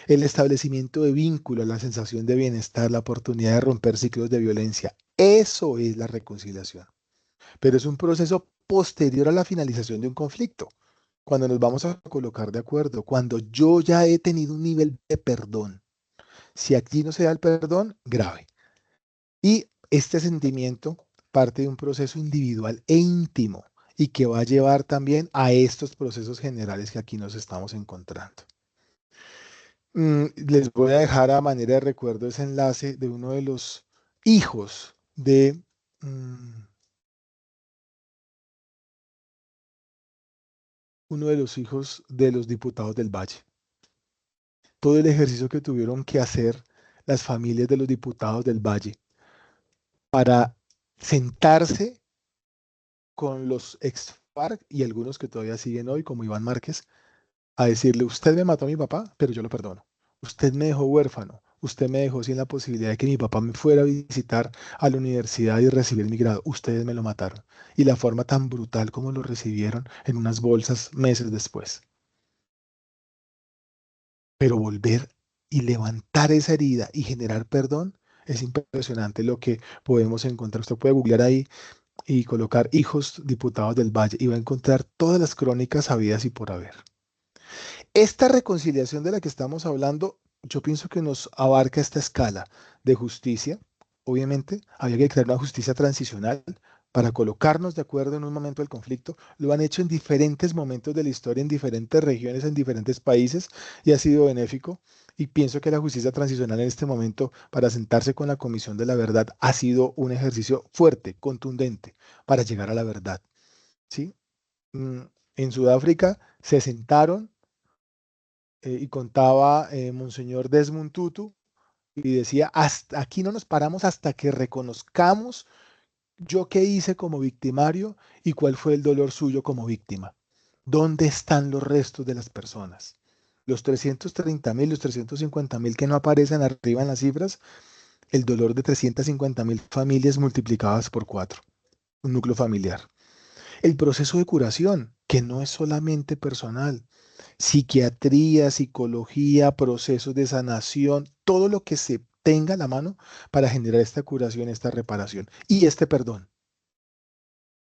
El establecimiento de vínculo, la sensación de bienestar, la oportunidad de romper ciclos de violencia. Eso es la reconciliación. Pero es un proceso posterior a la finalización de un conflicto. Cuando nos vamos a colocar de acuerdo, cuando yo ya he tenido un nivel de perdón. Si aquí no se da el perdón, grave. Y este sentimiento parte de un proceso individual e íntimo y que va a llevar también a estos procesos generales que aquí nos estamos encontrando. Les voy a dejar a manera de recuerdo ese enlace de uno de los hijos de los diputados del Valle. Todo el ejercicio que tuvieron que hacer las familias de los diputados del Valle para sentarse con los ex FARC y algunos que todavía siguen hoy, como Iván Márquez, a decirle, usted me mató a mi papá, pero yo lo perdono. Usted me dejó huérfano. Usted me dejó sin la posibilidad de que mi papá me fuera a visitar a la universidad y recibir mi grado. Ustedes me lo mataron. Y la forma tan brutal como lo recibieron en unas bolsas meses después. Pero volver y levantar esa herida y generar perdón es impresionante lo que podemos encontrar. Usted puede googlear ahí y colocar hijos diputados del Valle y va a encontrar todas las crónicas habidas y por haber. Esta reconciliación de la que estamos hablando, yo pienso que nos abarca esta escala de justicia. Obviamente, había que crear una justicia transicional para colocarnos de acuerdo en un momento del conflicto. Lo han hecho en diferentes momentos de la historia, en diferentes regiones, en diferentes países, y ha sido benéfico. Y pienso que la justicia transicional en este momento, para sentarse con la Comisión de la Verdad, ha sido un ejercicio fuerte, contundente, para llegar a la verdad. ¿Sí? En Sudáfrica se sentaron y contaba Monseñor Desmond Tutu y decía, hasta aquí no nos paramos hasta que reconozcamos yo qué hice como victimario y cuál fue el dolor suyo como víctima. ¿Dónde están los restos de las personas? Los 330.000, los 350.000 que no aparecen arriba en las cifras, el dolor de 350.000 familias multiplicadas por 4, un núcleo familiar. El proceso de curación, que no es solamente personal, psiquiatría, psicología, procesos de sanación, todo lo que se tenga a la mano para generar esta curación, esta reparación y este perdón.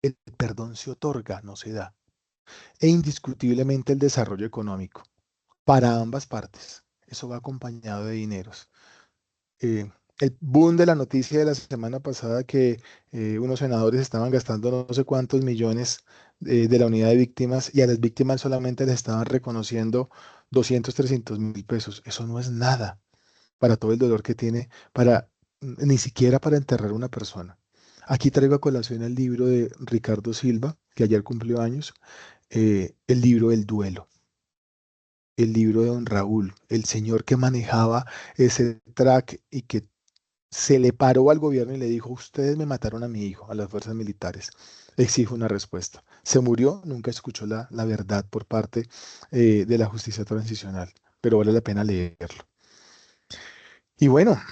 El perdón se otorga, no se da. E indiscutiblemente el desarrollo económico para ambas partes. Eso va acompañado de dineros. el boom de la noticia de la semana pasada que unos senadores estaban gastando no sé cuántos millones de la unidad de víctimas y a las víctimas solamente les estaban reconociendo 200, 300.000 pesos. Eso no es nada para todo el dolor que tiene, ni siquiera para enterrar a una persona. Aquí traigo a colación el libro de Ricardo Silva, que ayer cumplió años, el libro El Duelo, el libro de Don Raúl, el señor que manejaba ese track y que se le paró al gobierno y le dijo, ustedes me mataron a mi hijo, a las fuerzas militares. Exijo una respuesta. Se murió, nunca escuchó la verdad por parte de la justicia transicional, pero vale la pena leerlo. Y bueno,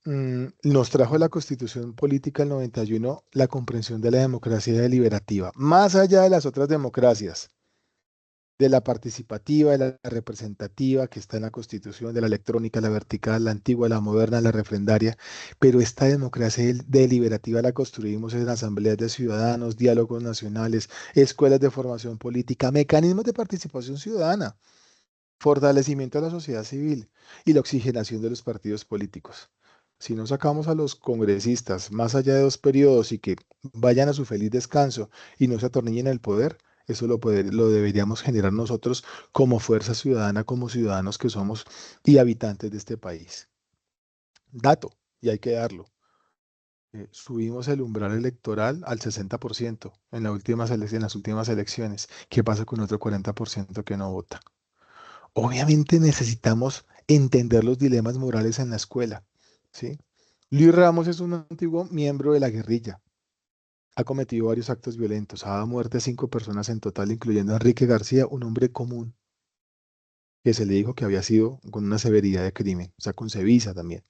nos trajo la Constitución Política del 91 la comprensión de la democracia deliberativa, más allá de las otras democracias, de la participativa, de la representativa que está en la Constitución, de la electrónica, la vertical, la antigua, la moderna, la refrendaria, pero esta democracia deliberativa la construimos en asambleas de ciudadanos, diálogos nacionales, escuelas de formación política, mecanismos de participación ciudadana, fortalecimiento de la sociedad civil y la oxigenación de los partidos políticos. Si no sacamos a los congresistas más allá de 2 periodos y que vayan a su feliz descanso y no se atornillen el poder, eso lo deberíamos generar nosotros como fuerza ciudadana, como ciudadanos que somos y habitantes de este país. Dato, y hay que darlo. Subimos el umbral electoral al 60% en las últimas elecciones. ¿Qué pasa con otro 40% que no vota? Obviamente necesitamos entender los dilemas morales en la escuela, ¿sí? Luis Ramos es un antiguo miembro de la guerrilla. Ha cometido varios actos violentos. Ha dado muerte a 5 personas en total, incluyendo a Enrique García, un hombre común, que se le dijo que había sido con una severidad de crimen, o sea, con sevisa también.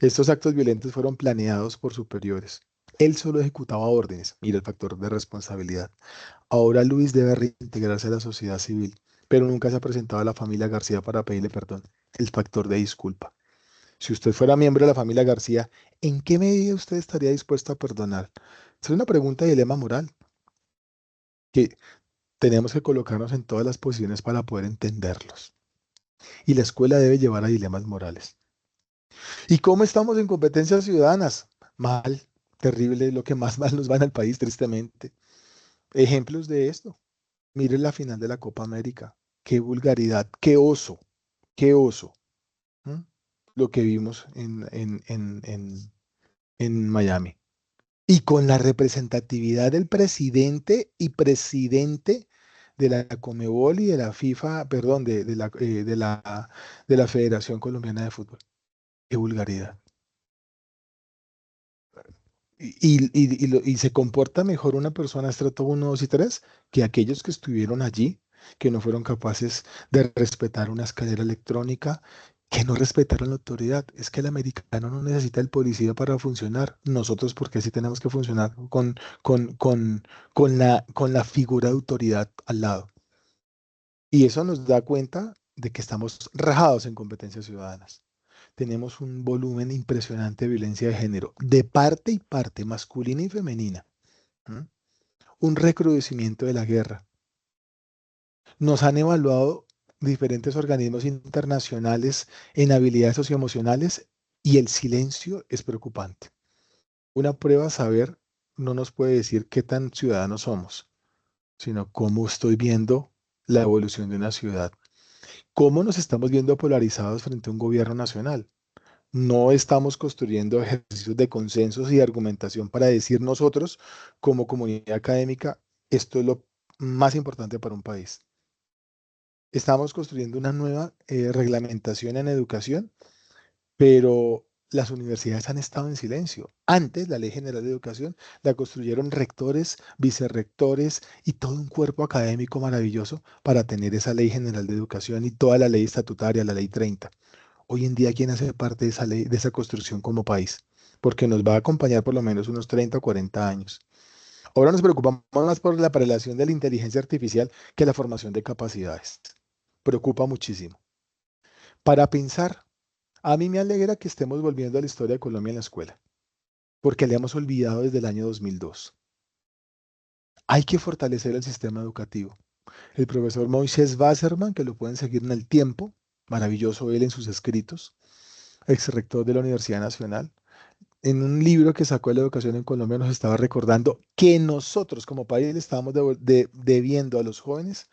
Estos actos violentos fueron planeados por superiores. Él solo ejecutaba órdenes. Mira el factor de responsabilidad. Ahora Luis debe reintegrarse a la sociedad civil, pero nunca se ha presentado a la familia García para pedirle perdón. El factor de disculpa. Si usted fuera miembro de la familia García, ¿en qué medida usted estaría dispuesto a perdonar? Es una pregunta de dilema moral que tenemos que colocarnos en todas las posiciones para poder entenderlos. Y la escuela debe llevar a dilemas morales. ¿Y cómo estamos en competencias ciudadanas? Mal, terrible, lo que más mal nos va en el país, tristemente. Ejemplos de esto. Miren la final de la Copa América. Qué vulgaridad, qué oso, qué oso. ¿Mm? Lo que vimos en Miami. Y con la representatividad del presidente y presidente de la Conmebol y de la FIFA, perdón, de la Federación Colombiana de Fútbol. Qué vulgaridad. Y se comporta mejor una persona estrato 1, 2 y 3 que aquellos que estuvieron allí, que no fueron capaces de respetar una escalera electrónica, que no respetaron la autoridad. Es que el americano no necesita el policía para funcionar. Nosotros, porque sí tenemos que funcionar con la figura de autoridad al lado. Y eso nos da cuenta de que estamos rajados en competencias ciudadanas. Tenemos un volumen impresionante de violencia de género, de parte y parte, masculina y femenina. ¿Mm? Un recrudecimiento de la guerra. Nos han evaluado diferentes organismos internacionales en habilidades socioemocionales y el silencio es preocupante. Una prueba a saber no nos puede decir qué tan ciudadanos somos, sino cómo estoy viendo la evolución de una ciudad. Cómo nos estamos viendo polarizados frente a un gobierno nacional. No estamos construyendo ejercicios de consensos y de argumentación para decir nosotros, como comunidad académica, esto es lo más importante para un país. Estamos construyendo una nueva reglamentación en educación, pero las universidades han estado en silencio. Antes, la Ley General de Educación la construyeron rectores, vicerrectores y todo un cuerpo académico maravilloso para tener esa Ley General de Educación y toda la ley estatutaria, la Ley 30. Hoy en día, ¿quién hace parte de esa ley, de esa construcción como país? Porque nos va a acompañar por lo menos unos 30 o 40 años. Ahora nos preocupamos más por la prelación de la inteligencia artificial que la formación de capacidades. Preocupa muchísimo. Para pensar, a mí me alegra que estemos volviendo a la historia de Colombia en la escuela, porque le hemos olvidado desde el año 2002. Hay que fortalecer el sistema educativo. El profesor Moisés Wasserman, que lo pueden seguir en el tiempo, maravilloso él en sus escritos, ex rector de la Universidad Nacional. En un libro que sacó de la educación en Colombia nos estaba recordando que nosotros como país le estábamos debiendo a los jóvenes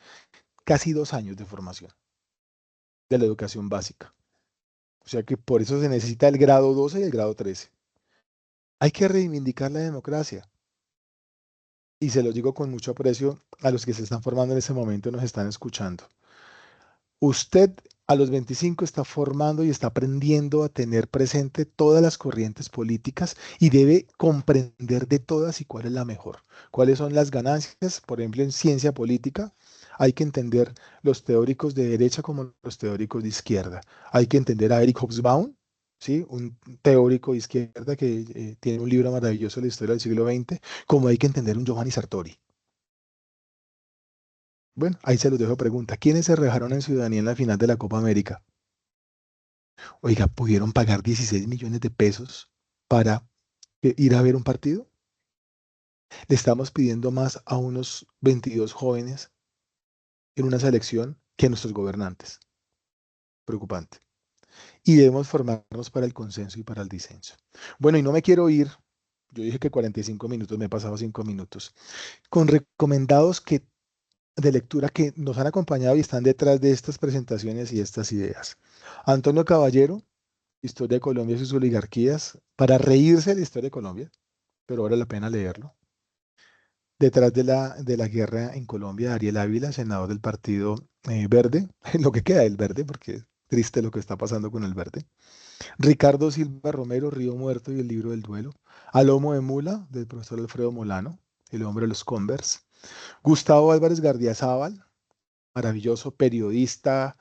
casi 2 años de formación de la educación básica. O sea que por eso se necesita el grado 12 y el grado 13. Hay que reivindicar la democracia. Y se lo digo con mucho aprecio a los que se están formando en ese momento y nos están escuchando. Usted a los 25 está formando y está aprendiendo a tener presente todas las corrientes políticas y debe comprender de todas y cuál es la mejor. ¿Cuáles son las ganancias? Por ejemplo, en ciencia política hay que entender los teóricos de derecha como los teóricos de izquierda. Hay que entender a Eric Hobsbawm, ¿sí? Un teórico de izquierda que tiene un libro maravilloso de la historia del siglo XX, como hay que entender un Giovanni Sartori. Bueno, ahí se los dejo pregunta. ¿Quiénes se rebajaron en ciudadanía en la final de la Copa América? Oiga, ¿pudieron pagar 16 millones de pesos para ir a ver un partido? Le estamos pidiendo más a unos 22 jóvenes en una selección que a nuestros gobernantes. Preocupante. Y debemos formarnos para el consenso y para el disenso. Bueno, y no me quiero ir. Yo dije que 45 minutos, me he pasado 5 minutos. Con recomendados de lectura que nos han acompañado y están detrás de estas presentaciones y estas ideas. Antonio Caballero, Historia de Colombia y sus oligarquías, para reírse de la historia de Colombia, pero vale la pena leerlo. Detrás de la guerra en Colombia, Ariel Ávila, senador del Partido Verde, lo que queda del Verde, porque es triste lo que está pasando con el Verde. Ricardo Silva Romero, Río Muerto y el libro del duelo. A lomo de mula, del profesor Alfredo Molano, El hombre de los Converse. Gustavo Álvarez Gardiazabal, maravilloso periodista,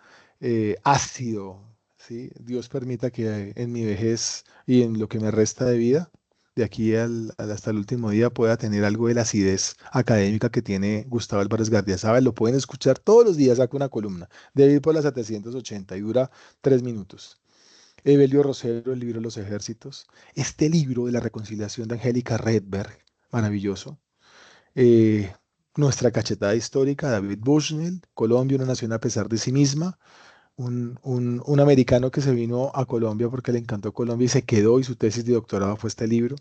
ácido, ¿sí? Dios permita que en mi vejez y en lo que me resta de vida, de aquí hasta el último día, pueda tener algo de la acidez académica que tiene Gustavo Álvarez Gardiazabal. Lo pueden escuchar todos los días, saca una columna, debe ir por las 780 y dura 3 minutos. Evelio Rosero, el libro de los ejércitos. Este libro de la reconciliación de Angélica Redberg, maravilloso. Eh, Nuestra cachetada histórica, David Bushnell, Colombia, una nación a pesar de sí misma, un americano que se vino a Colombia porque le encantó Colombia y se quedó y su tesis de doctorado fue este libro.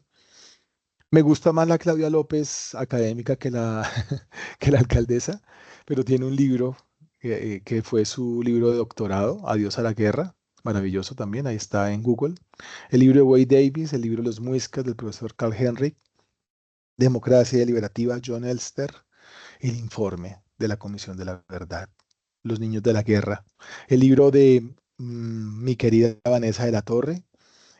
Me gusta más la Claudia López académica que que la alcaldesa, pero tiene un libro que fue su libro de doctorado, Adiós a la guerra, maravilloso también, ahí está en Google. El libro de Wade Davis, el libro de los Muiscas del profesor Carl Henry, Democracia Deliberativa, John Elster, el informe de la Comisión de la Verdad, Los Niños de la Guerra, el libro de mi querida Vanessa de la Torre,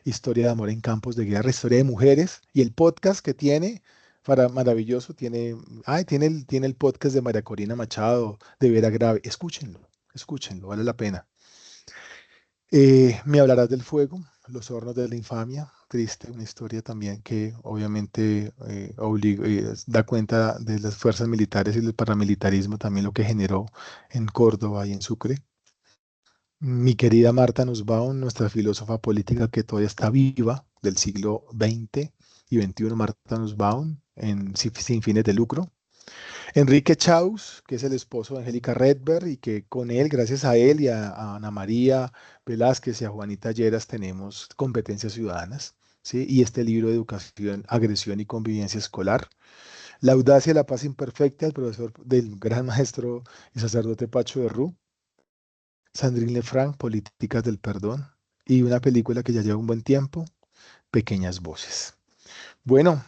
Historia de Amor en Campos de Guerra, Historia de Mujeres, y el podcast que tiene, para maravilloso, tiene el podcast de María Corina Machado, de Vera Grave, escúchenlo, vale la pena. Me hablarás del fuego, los hornos de la infamia, triste, una historia también que obviamente da cuenta de las fuerzas militares y del paramilitarismo, también lo que generó en Córdoba y en Sucre. Mi querida Marta Nussbaum, nuestra filósofa política que todavía está viva del siglo XX y XXI, Marta Nussbaum, Sin fines de lucro. Enrique Chaus, que es el esposo de Angélica Redberg y que con él, gracias a él y a Ana María Velázquez y a Juanita Lleras tenemos competencias ciudadanas, ¿sí? Y este libro de educación, agresión y convivencia escolar. La audacia y la paz imperfecta, el profesor del gran maestro y sacerdote Pacho de Rú. Sandrine Lefranc, Políticas del Perdón. Y una película que ya lleva un buen tiempo, Pequeñas Voces. Bueno,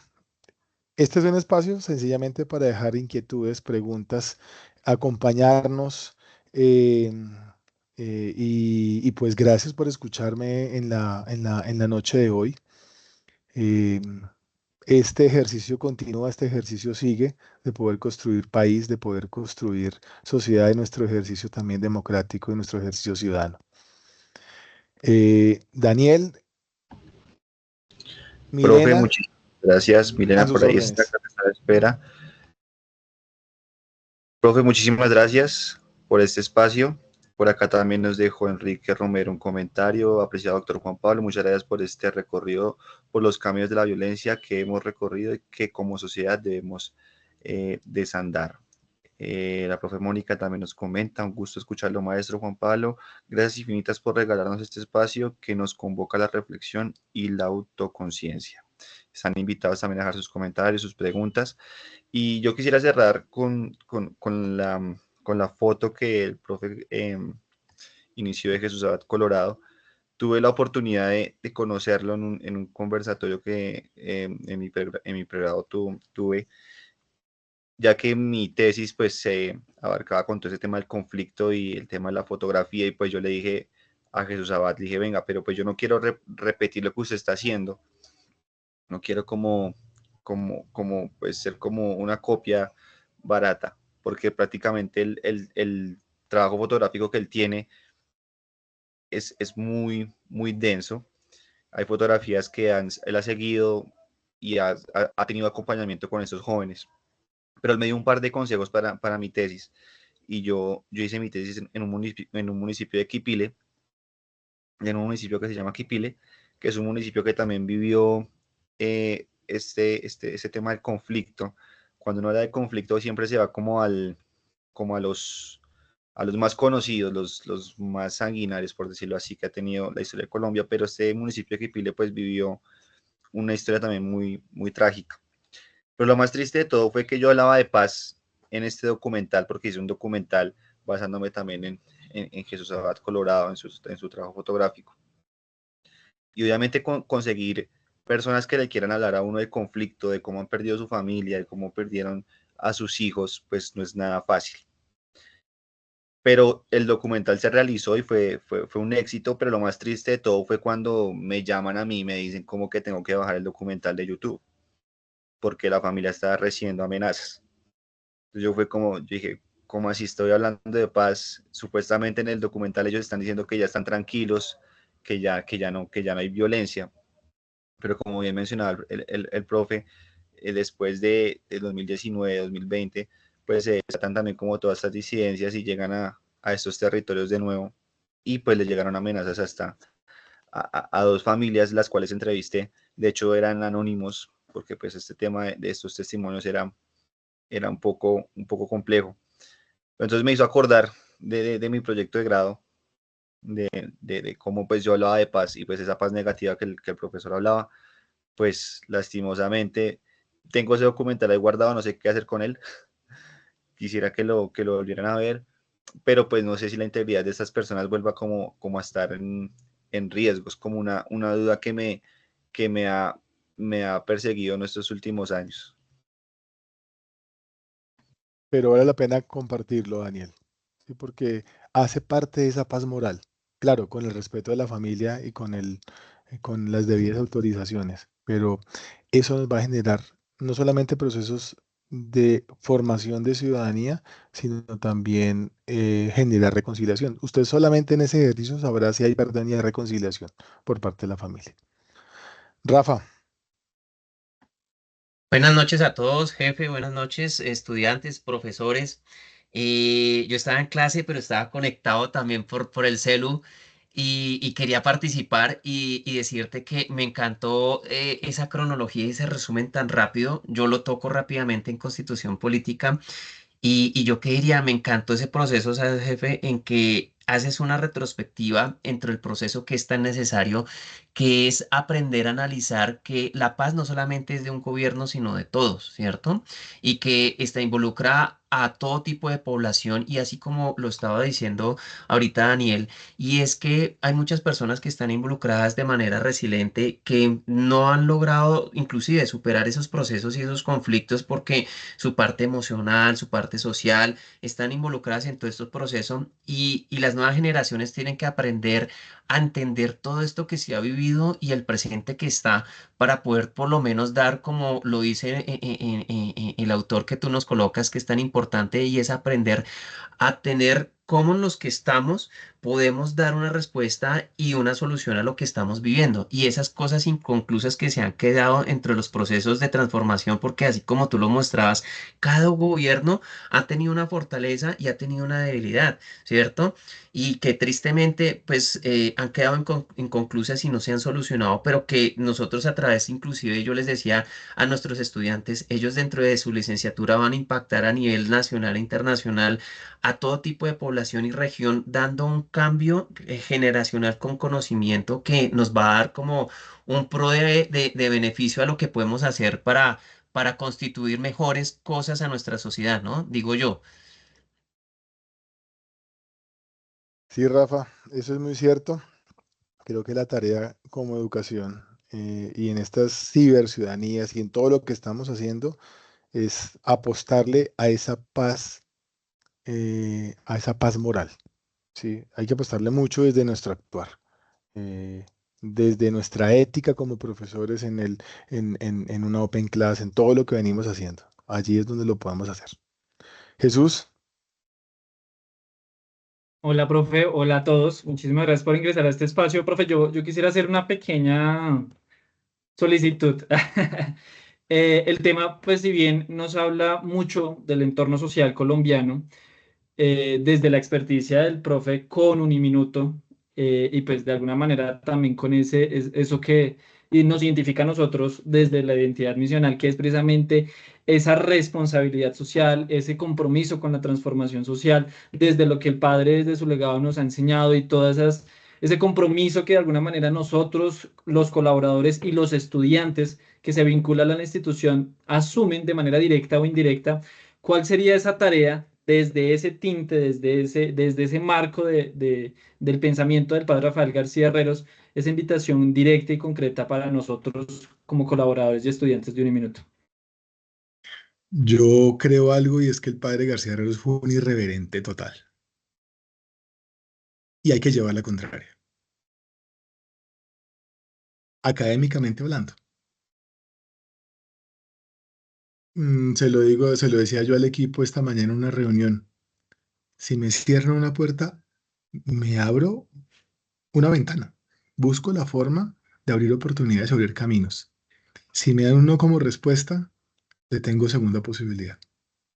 este es un espacio sencillamente para dejar inquietudes, preguntas, acompañarnos eh, y pues gracias por escucharme en la noche de hoy. Eh, este ejercicio continúa, este ejercicio sigue de poder construir país, de poder construir sociedad y nuestro ejercicio también democrático y nuestro ejercicio ciudadano. Daniel, Profe, Milena, muchísimas gracias. a Milena, sus por ahí está, órdenes. acá está a la espera. Profe, muchísimas gracias por este espacio. Por acá también nos dejó Enrique Romero un comentario. Apreciado doctor Juan Pablo, muchas gracias por este recorrido, por los cambios de la violencia que hemos recorrido y que como sociedad debemos desandar. La profe Mónica también nos comenta, un gusto escucharlo, maestro Juan Pablo. Gracias infinitas por regalarnos este espacio que nos convoca a la reflexión y la autoconciencia. Están invitados también a dejar sus comentarios, sus preguntas. Y yo quisiera cerrar con la foto que el profe inició de Jesús Abad Colorado. Tuve la oportunidad de conocerlo en un conversatorio que en mi pregrado tuve, ya que mi tesis pues se abarcaba con todo ese tema del conflicto y el tema de la fotografía, y pues yo le dije a Jesús Abad, le dije, venga, pero pues yo no quiero repetir lo que usted está haciendo, no quiero como pues ser como una copia barata, porque prácticamente el trabajo fotográfico que él tiene es muy denso. Hay fotografías que él ha seguido y ha tenido acompañamiento con estos jóvenes, pero él me dio un par de consejos para mi tesis, y yo hice mi tesis en un municipio de Quipile, en un municipio que se llama Quipile, que es un municipio que también vivió este tema del conflicto. Cuando uno habla de conflicto siempre se va como a los más conocidos, los más sanguinarios, por decirlo así, que ha tenido la historia de Colombia, pero este municipio de Quipile pues vivió una historia también muy trágica. Pero lo más triste de todo fue que yo hablaba de paz en este documental, porque hice un documental basándome también en Jesús Abad Colorado, en su trabajo fotográfico. Y obviamente conseguir personas que le quieran hablar a uno del conflicto, de cómo han perdido su familia, de cómo perdieron a sus hijos, pues no es nada fácil. Pero el documental se realizó y fue un éxito, pero lo más triste de todo fue cuando me llaman a mí y me dicen como que tengo que bajar el documental de YouTube, porque la familia estaba recibiendo amenazas. Entonces yo dije, ¿cómo así estoy hablando de paz? Supuestamente en el documental ellos están diciendo que ya están tranquilos, que ya no hay violencia, pero como bien mencionaba el profe, después de 2019, 2020, pues se desatan también como todas estas disidencias y llegan a estos territorios de nuevo, y pues les llegaron amenazas hasta a dos familias, las cuales entrevisté. De hecho eran anónimos, porque pues este tema de estos testimonios era un poco complejo. Entonces me hizo acordar de mi proyecto de grado, de cómo pues yo hablaba de paz, y pues esa paz negativa que el profesor hablaba, pues lastimosamente tengo ese documental ahí guardado, no sé qué hacer con él. Quisiera que lo volvieran a ver, pero pues no sé si la integridad de estas personas vuelva como a estar en riesgos, como una duda que me ha perseguido en estos últimos años. Pero vale la pena compartirlo, Daniel, ¿sí? Porque hace parte de esa paz moral, claro, con el respeto de la familia y con las debidas autorizaciones, pero eso nos va a generar no solamente procesos de formación de ciudadanía, sino también generar reconciliación. Usted solamente en ese ejercicio sabrá si hay perdón y hay reconciliación por parte de la familia. Rafa, Buenas noches a todos, jefe. Buenas noches, estudiantes, profesores. Yo estaba en clase, pero estaba conectado también por el celu y quería participar y decirte que me encantó esa cronología y ese resumen tan rápido. Yo lo toco rápidamente en Constitución Política. Y yo qué diría, me encantó ese proceso, ¿sabes, jefe? En que haces una retrospectiva entre el proceso que es tan necesario, que es aprender a analizar que la paz no solamente es de un gobierno, sino de todos, ¿cierto? Y que está involucra a todo tipo de población y así como lo estaba diciendo ahorita Daniel, y es que hay muchas personas que están involucradas de manera resiliente, que no han logrado inclusive superar esos procesos y esos conflictos porque su parte emocional, su parte social, están involucradas en todos estos procesos y las nuevas generaciones tienen que aprender a entender todo esto que se ha vivido y el presente que está para poder por lo menos dar, como lo dice el autor que tú nos colocas, que es tan importante y es aprender a tener cómo los que estamos podemos dar una respuesta y una solución a lo que estamos viviendo. Y esas cosas inconclusas que se han quedado entre los procesos de transformación, porque así como tú lo mostrabas, cada gobierno ha tenido una fortaleza y ha tenido una debilidad, ¿cierto? Y que tristemente pues han quedado inconclusas y no se han solucionado, pero que nosotros a través, inclusive yo les decía a nuestros estudiantes, ellos dentro de su licenciatura van a impactar a nivel nacional e internacional a todo tipo de población y región, dando un cambio generacional con conocimiento que nos va a dar como un pro de beneficio a lo que podemos hacer para constituir mejores cosas a nuestra sociedad, ¿no? Digo yo. Sí, Rafa, eso es muy cierto. Creo que la tarea como educación y en estas ciberciudadanías y en todo lo que estamos haciendo es apostarle a esa paz moral. ¿Sí? Hay que apostarle mucho desde nuestro actuar, eh, desde nuestra ética como profesores en una open class, en todo lo que venimos haciendo. Allí es donde lo podemos hacer. Jesús, Hola, profe. Hola a todos. Muchísimas gracias por ingresar a este espacio. Profe, yo quisiera hacer una pequeña solicitud. El tema, pues si bien nos habla mucho del entorno social colombiano, desde la experticia del profe con Uniminuto, y pues de alguna manera también con eso que y nos identifica a nosotros desde la identidad misional, que es precisamente esa responsabilidad social, ese compromiso con la transformación social, desde lo que el padre desde su legado nos ha enseñado y ese compromiso que de alguna manera nosotros, los colaboradores y los estudiantes que se vinculan a la institución asumen de manera directa o indirecta. ¿Cuál sería esa tarea desde ese tinte, desde ese marco del pensamiento del padre Rafael García Herreros, esa invitación directa y concreta para nosotros como colaboradores y estudiantes de Uniminuto? yo creo algo y es que el padre García Herreros fue un irreverente total y hay que llevar la contraria, académicamente hablando. Se lo digo, se lo decía yo al equipo esta mañana en una reunión. Si me cierran una puerta, me abro una ventana. Busco la forma de abrir oportunidades, abrir caminos. Si me dan un no como respuesta, le tengo segunda posibilidad.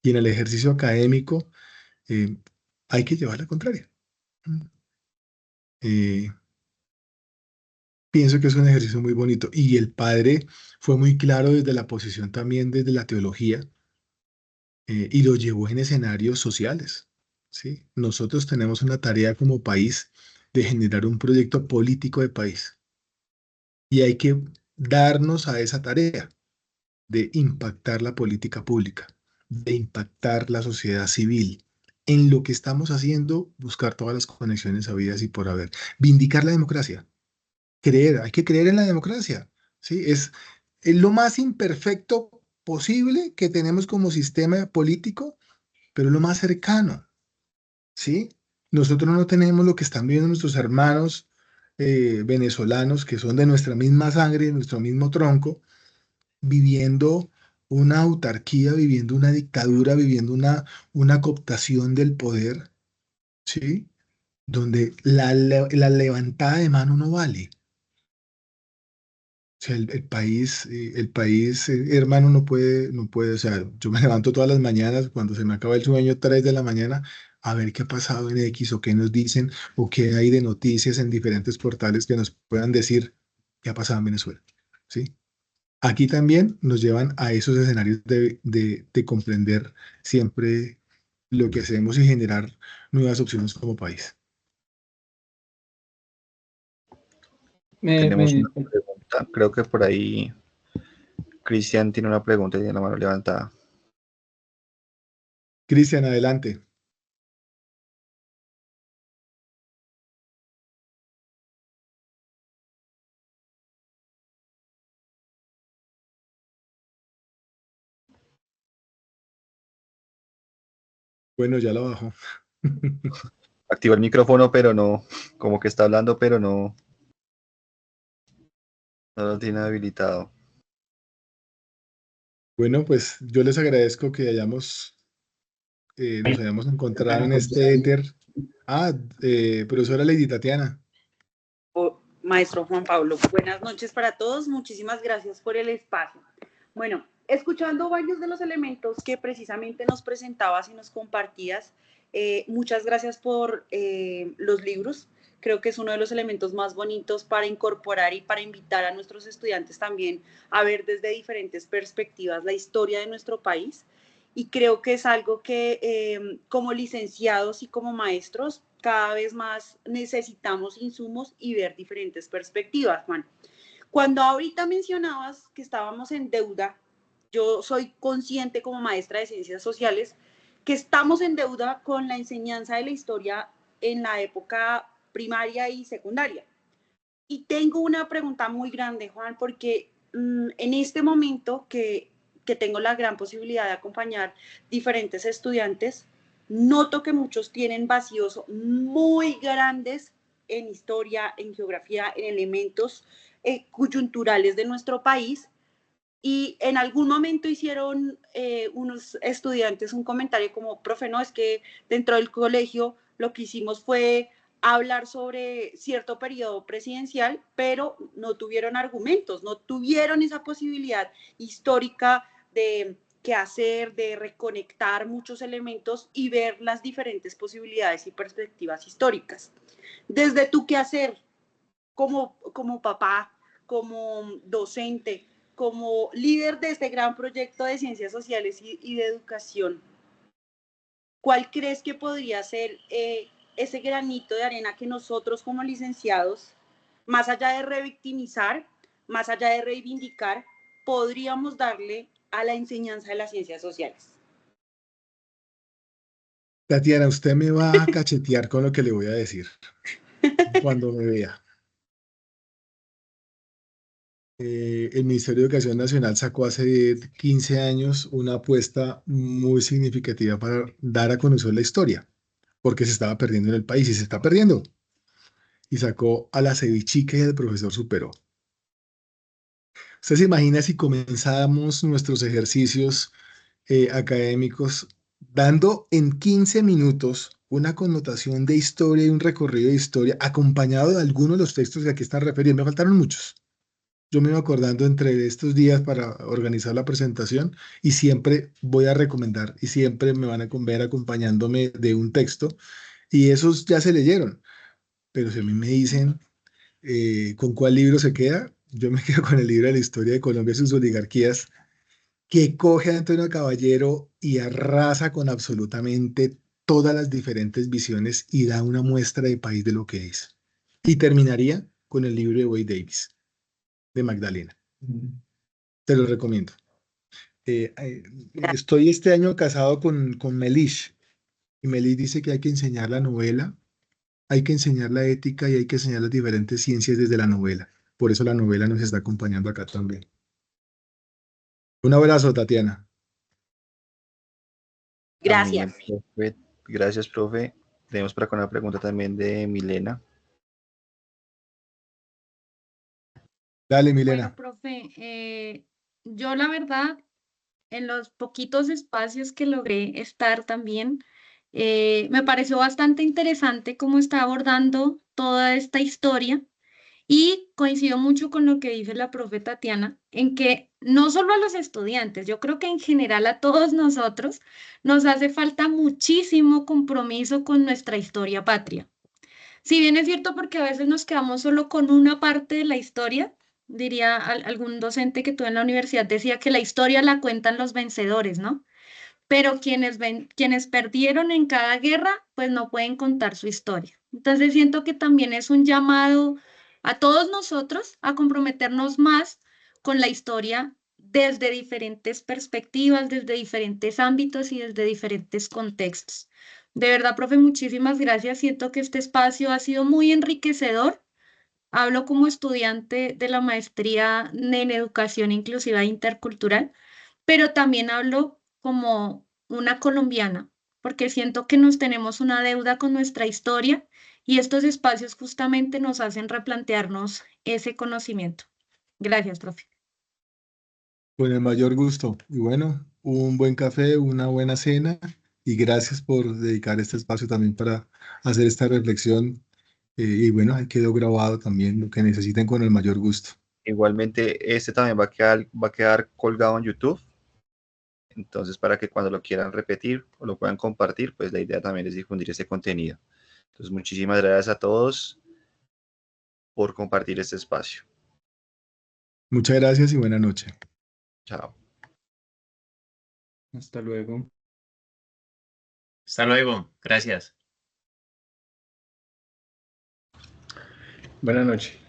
Y en el ejercicio académico eh, hay que llevar la contraria. Eh, Pienso que es un ejercicio muy bonito. Y el padre fue muy claro desde la posición también, desde la teología, y lo llevó en escenarios sociales. ¿Sí? Nosotros tenemos una tarea como país de generar un proyecto político de país. Y hay que darnos a esa tarea de impactar la política pública, de impactar la sociedad civil. En lo que estamos haciendo, buscar todas las conexiones habidas y por haber. Vindicar la democracia. Hay que creer en la democracia. ¿Sí? Es lo más imperfecto posible que tenemos como sistema político, pero lo más cercano. ¿Sí? Nosotros no tenemos lo que están viviendo nuestros hermanos venezolanos, que son de nuestra misma sangre, de nuestro mismo tronco, viviendo una autarquía, viviendo una dictadura, viviendo una cooptación del poder, ¿sí? Donde la levantada de mano no vale. O sea, el país, hermano, no puede, o sea, yo me levanto todas las mañanas cuando se me acaba el sueño, 3 de la mañana, a ver qué ha pasado en X o qué nos dicen o qué hay de noticias en diferentes portales que nos puedan decir qué ha pasado en Venezuela, ¿sí? Aquí también nos llevan a esos escenarios de comprender siempre lo que hacemos y generar nuevas opciones como país. Me, Tenemos me- una pregunta. Creo que por ahí Cristian tiene una pregunta y tiene la mano levantada. Cristian, adelante. Bueno, ya lo bajo. Activó el micrófono, pero no, como que está hablando, pero no, no lo tiene habilitado. Bueno, pues yo les agradezco que nos hayamos encontrado en este éter Ah, profesora Lady Tatiana. Maestro Juan Pablo, buenas noches para todos. Muchísimas gracias por el espacio. Bueno, escuchando varios de los elementos que precisamente nos presentabas y nos compartías, muchas gracias por los libros. Creo que es uno de los elementos más bonitos para incorporar y para invitar a nuestros estudiantes también a ver desde diferentes perspectivas la historia de nuestro país. Y creo que es algo que como licenciados y como maestros cada vez más necesitamos insumos y ver diferentes perspectivas, Juan. Cuando ahorita mencionabas que estábamos en deuda, yo soy consciente como maestra de ciencias sociales que estamos en deuda con la enseñanza de la historia en la época primaria y secundaria. Y tengo una pregunta muy grande, Juan, porque en este momento que tengo la gran posibilidad de acompañar diferentes estudiantes, noto que muchos tienen vacíos muy grandes en historia, en geografía, en elementos coyunturales de nuestro país. Y en algún momento hicieron unos estudiantes un comentario como, profe, no, es que dentro del colegio lo que hicimos fue hablar sobre cierto periodo presidencial, pero no tuvieron argumentos, no tuvieron esa posibilidad histórica de qué hacer, de reconectar muchos elementos y ver las diferentes posibilidades y perspectivas históricas. Desde tu quehacer, como papá, como docente, como líder de este gran proyecto de ciencias sociales y de educación, ¿cuál crees que podría ser ese granito de arena que nosotros como licenciados, más allá de revictimizar, más allá de reivindicar, podríamos darle a la enseñanza de las ciencias sociales? Tatiana, usted me va a cachetear con lo que le voy a decir cuando me vea. El Ministerio de Educación Nacional sacó hace 15 años una apuesta muy significativa para dar a conocer la historia, porque se estaba perdiendo en el país y se está perdiendo. Y sacó a la cevichica y al profesor Superó. ¿Usted se imagina si comenzáramos nuestros ejercicios académicos dando en 15 minutos una connotación de historia y un recorrido de historia acompañado de algunos de los textos que aquí están referidos? Me faltaron muchos. Yo me iba acordando entre estos días para organizar la presentación y siempre voy a recomendar y siempre me van a ver acompañándome de un texto y esos ya se leyeron. Pero si a mí me dicen con cuál libro se queda, yo me quedo con el libro de la historia de Colombia y sus oligarquías, que coge a Antonio Caballero y arrasa con absolutamente todas las diferentes visiones y da una muestra de país de lo que es. Y terminaría con el libro de Wade Davis, de Magdalena. Te lo recomiendo. Estoy este año casado con Melish y Melish dice que hay que enseñar la novela, hay que enseñar la ética y hay que enseñar las diferentes ciencias desde la novela. Por eso la novela nos está acompañando acá también. Un abrazo, Tatiana. Gracias. Amén, profe. Gracias, profe. Tenemos por acá una pregunta también de Milena. Dale, Bueno, Milena. profe, yo la verdad, en los poquitos espacios que logré estar también, me pareció bastante interesante cómo está abordando toda esta historia y coincido mucho con lo que dice la profe Tatiana, en que no solo a los estudiantes, yo creo que en general a todos nosotros nos hace falta muchísimo compromiso con nuestra historia patria. Si bien es cierto porque a veces nos quedamos solo con una parte de la historia, diría algún docente que tuve en la universidad, decía que la historia la cuentan los vencedores, ¿no? Pero quienes perdieron en cada guerra, pues no pueden contar su historia. Entonces siento que también es un llamado a todos nosotros a comprometernos más con la historia desde diferentes perspectivas, desde diferentes ámbitos y desde diferentes contextos. De verdad, profe, muchísimas gracias. Siento que este espacio ha sido muy enriquecedor. Hablo como estudiante de la maestría en educación inclusiva e intercultural, pero también hablo como una colombiana, porque siento que nos tenemos una deuda con nuestra historia y estos espacios justamente nos hacen replantearnos ese conocimiento. Gracias, profe. Con el mayor gusto. Y bueno, un buen café, una buena cena y gracias por dedicar este espacio también para hacer esta reflexión. Y bueno, ahí quedó grabado también lo que necesiten con el mayor gusto. Igualmente, este también va a quedar colgado en YouTube. Entonces, para que cuando lo quieran repetir o lo puedan compartir, pues la idea también es difundir este contenido. Entonces, muchísimas gracias a todos por compartir este espacio. Muchas gracias y buena noche. Chao. Hasta luego. Hasta luego. Gracias. Buenas noches.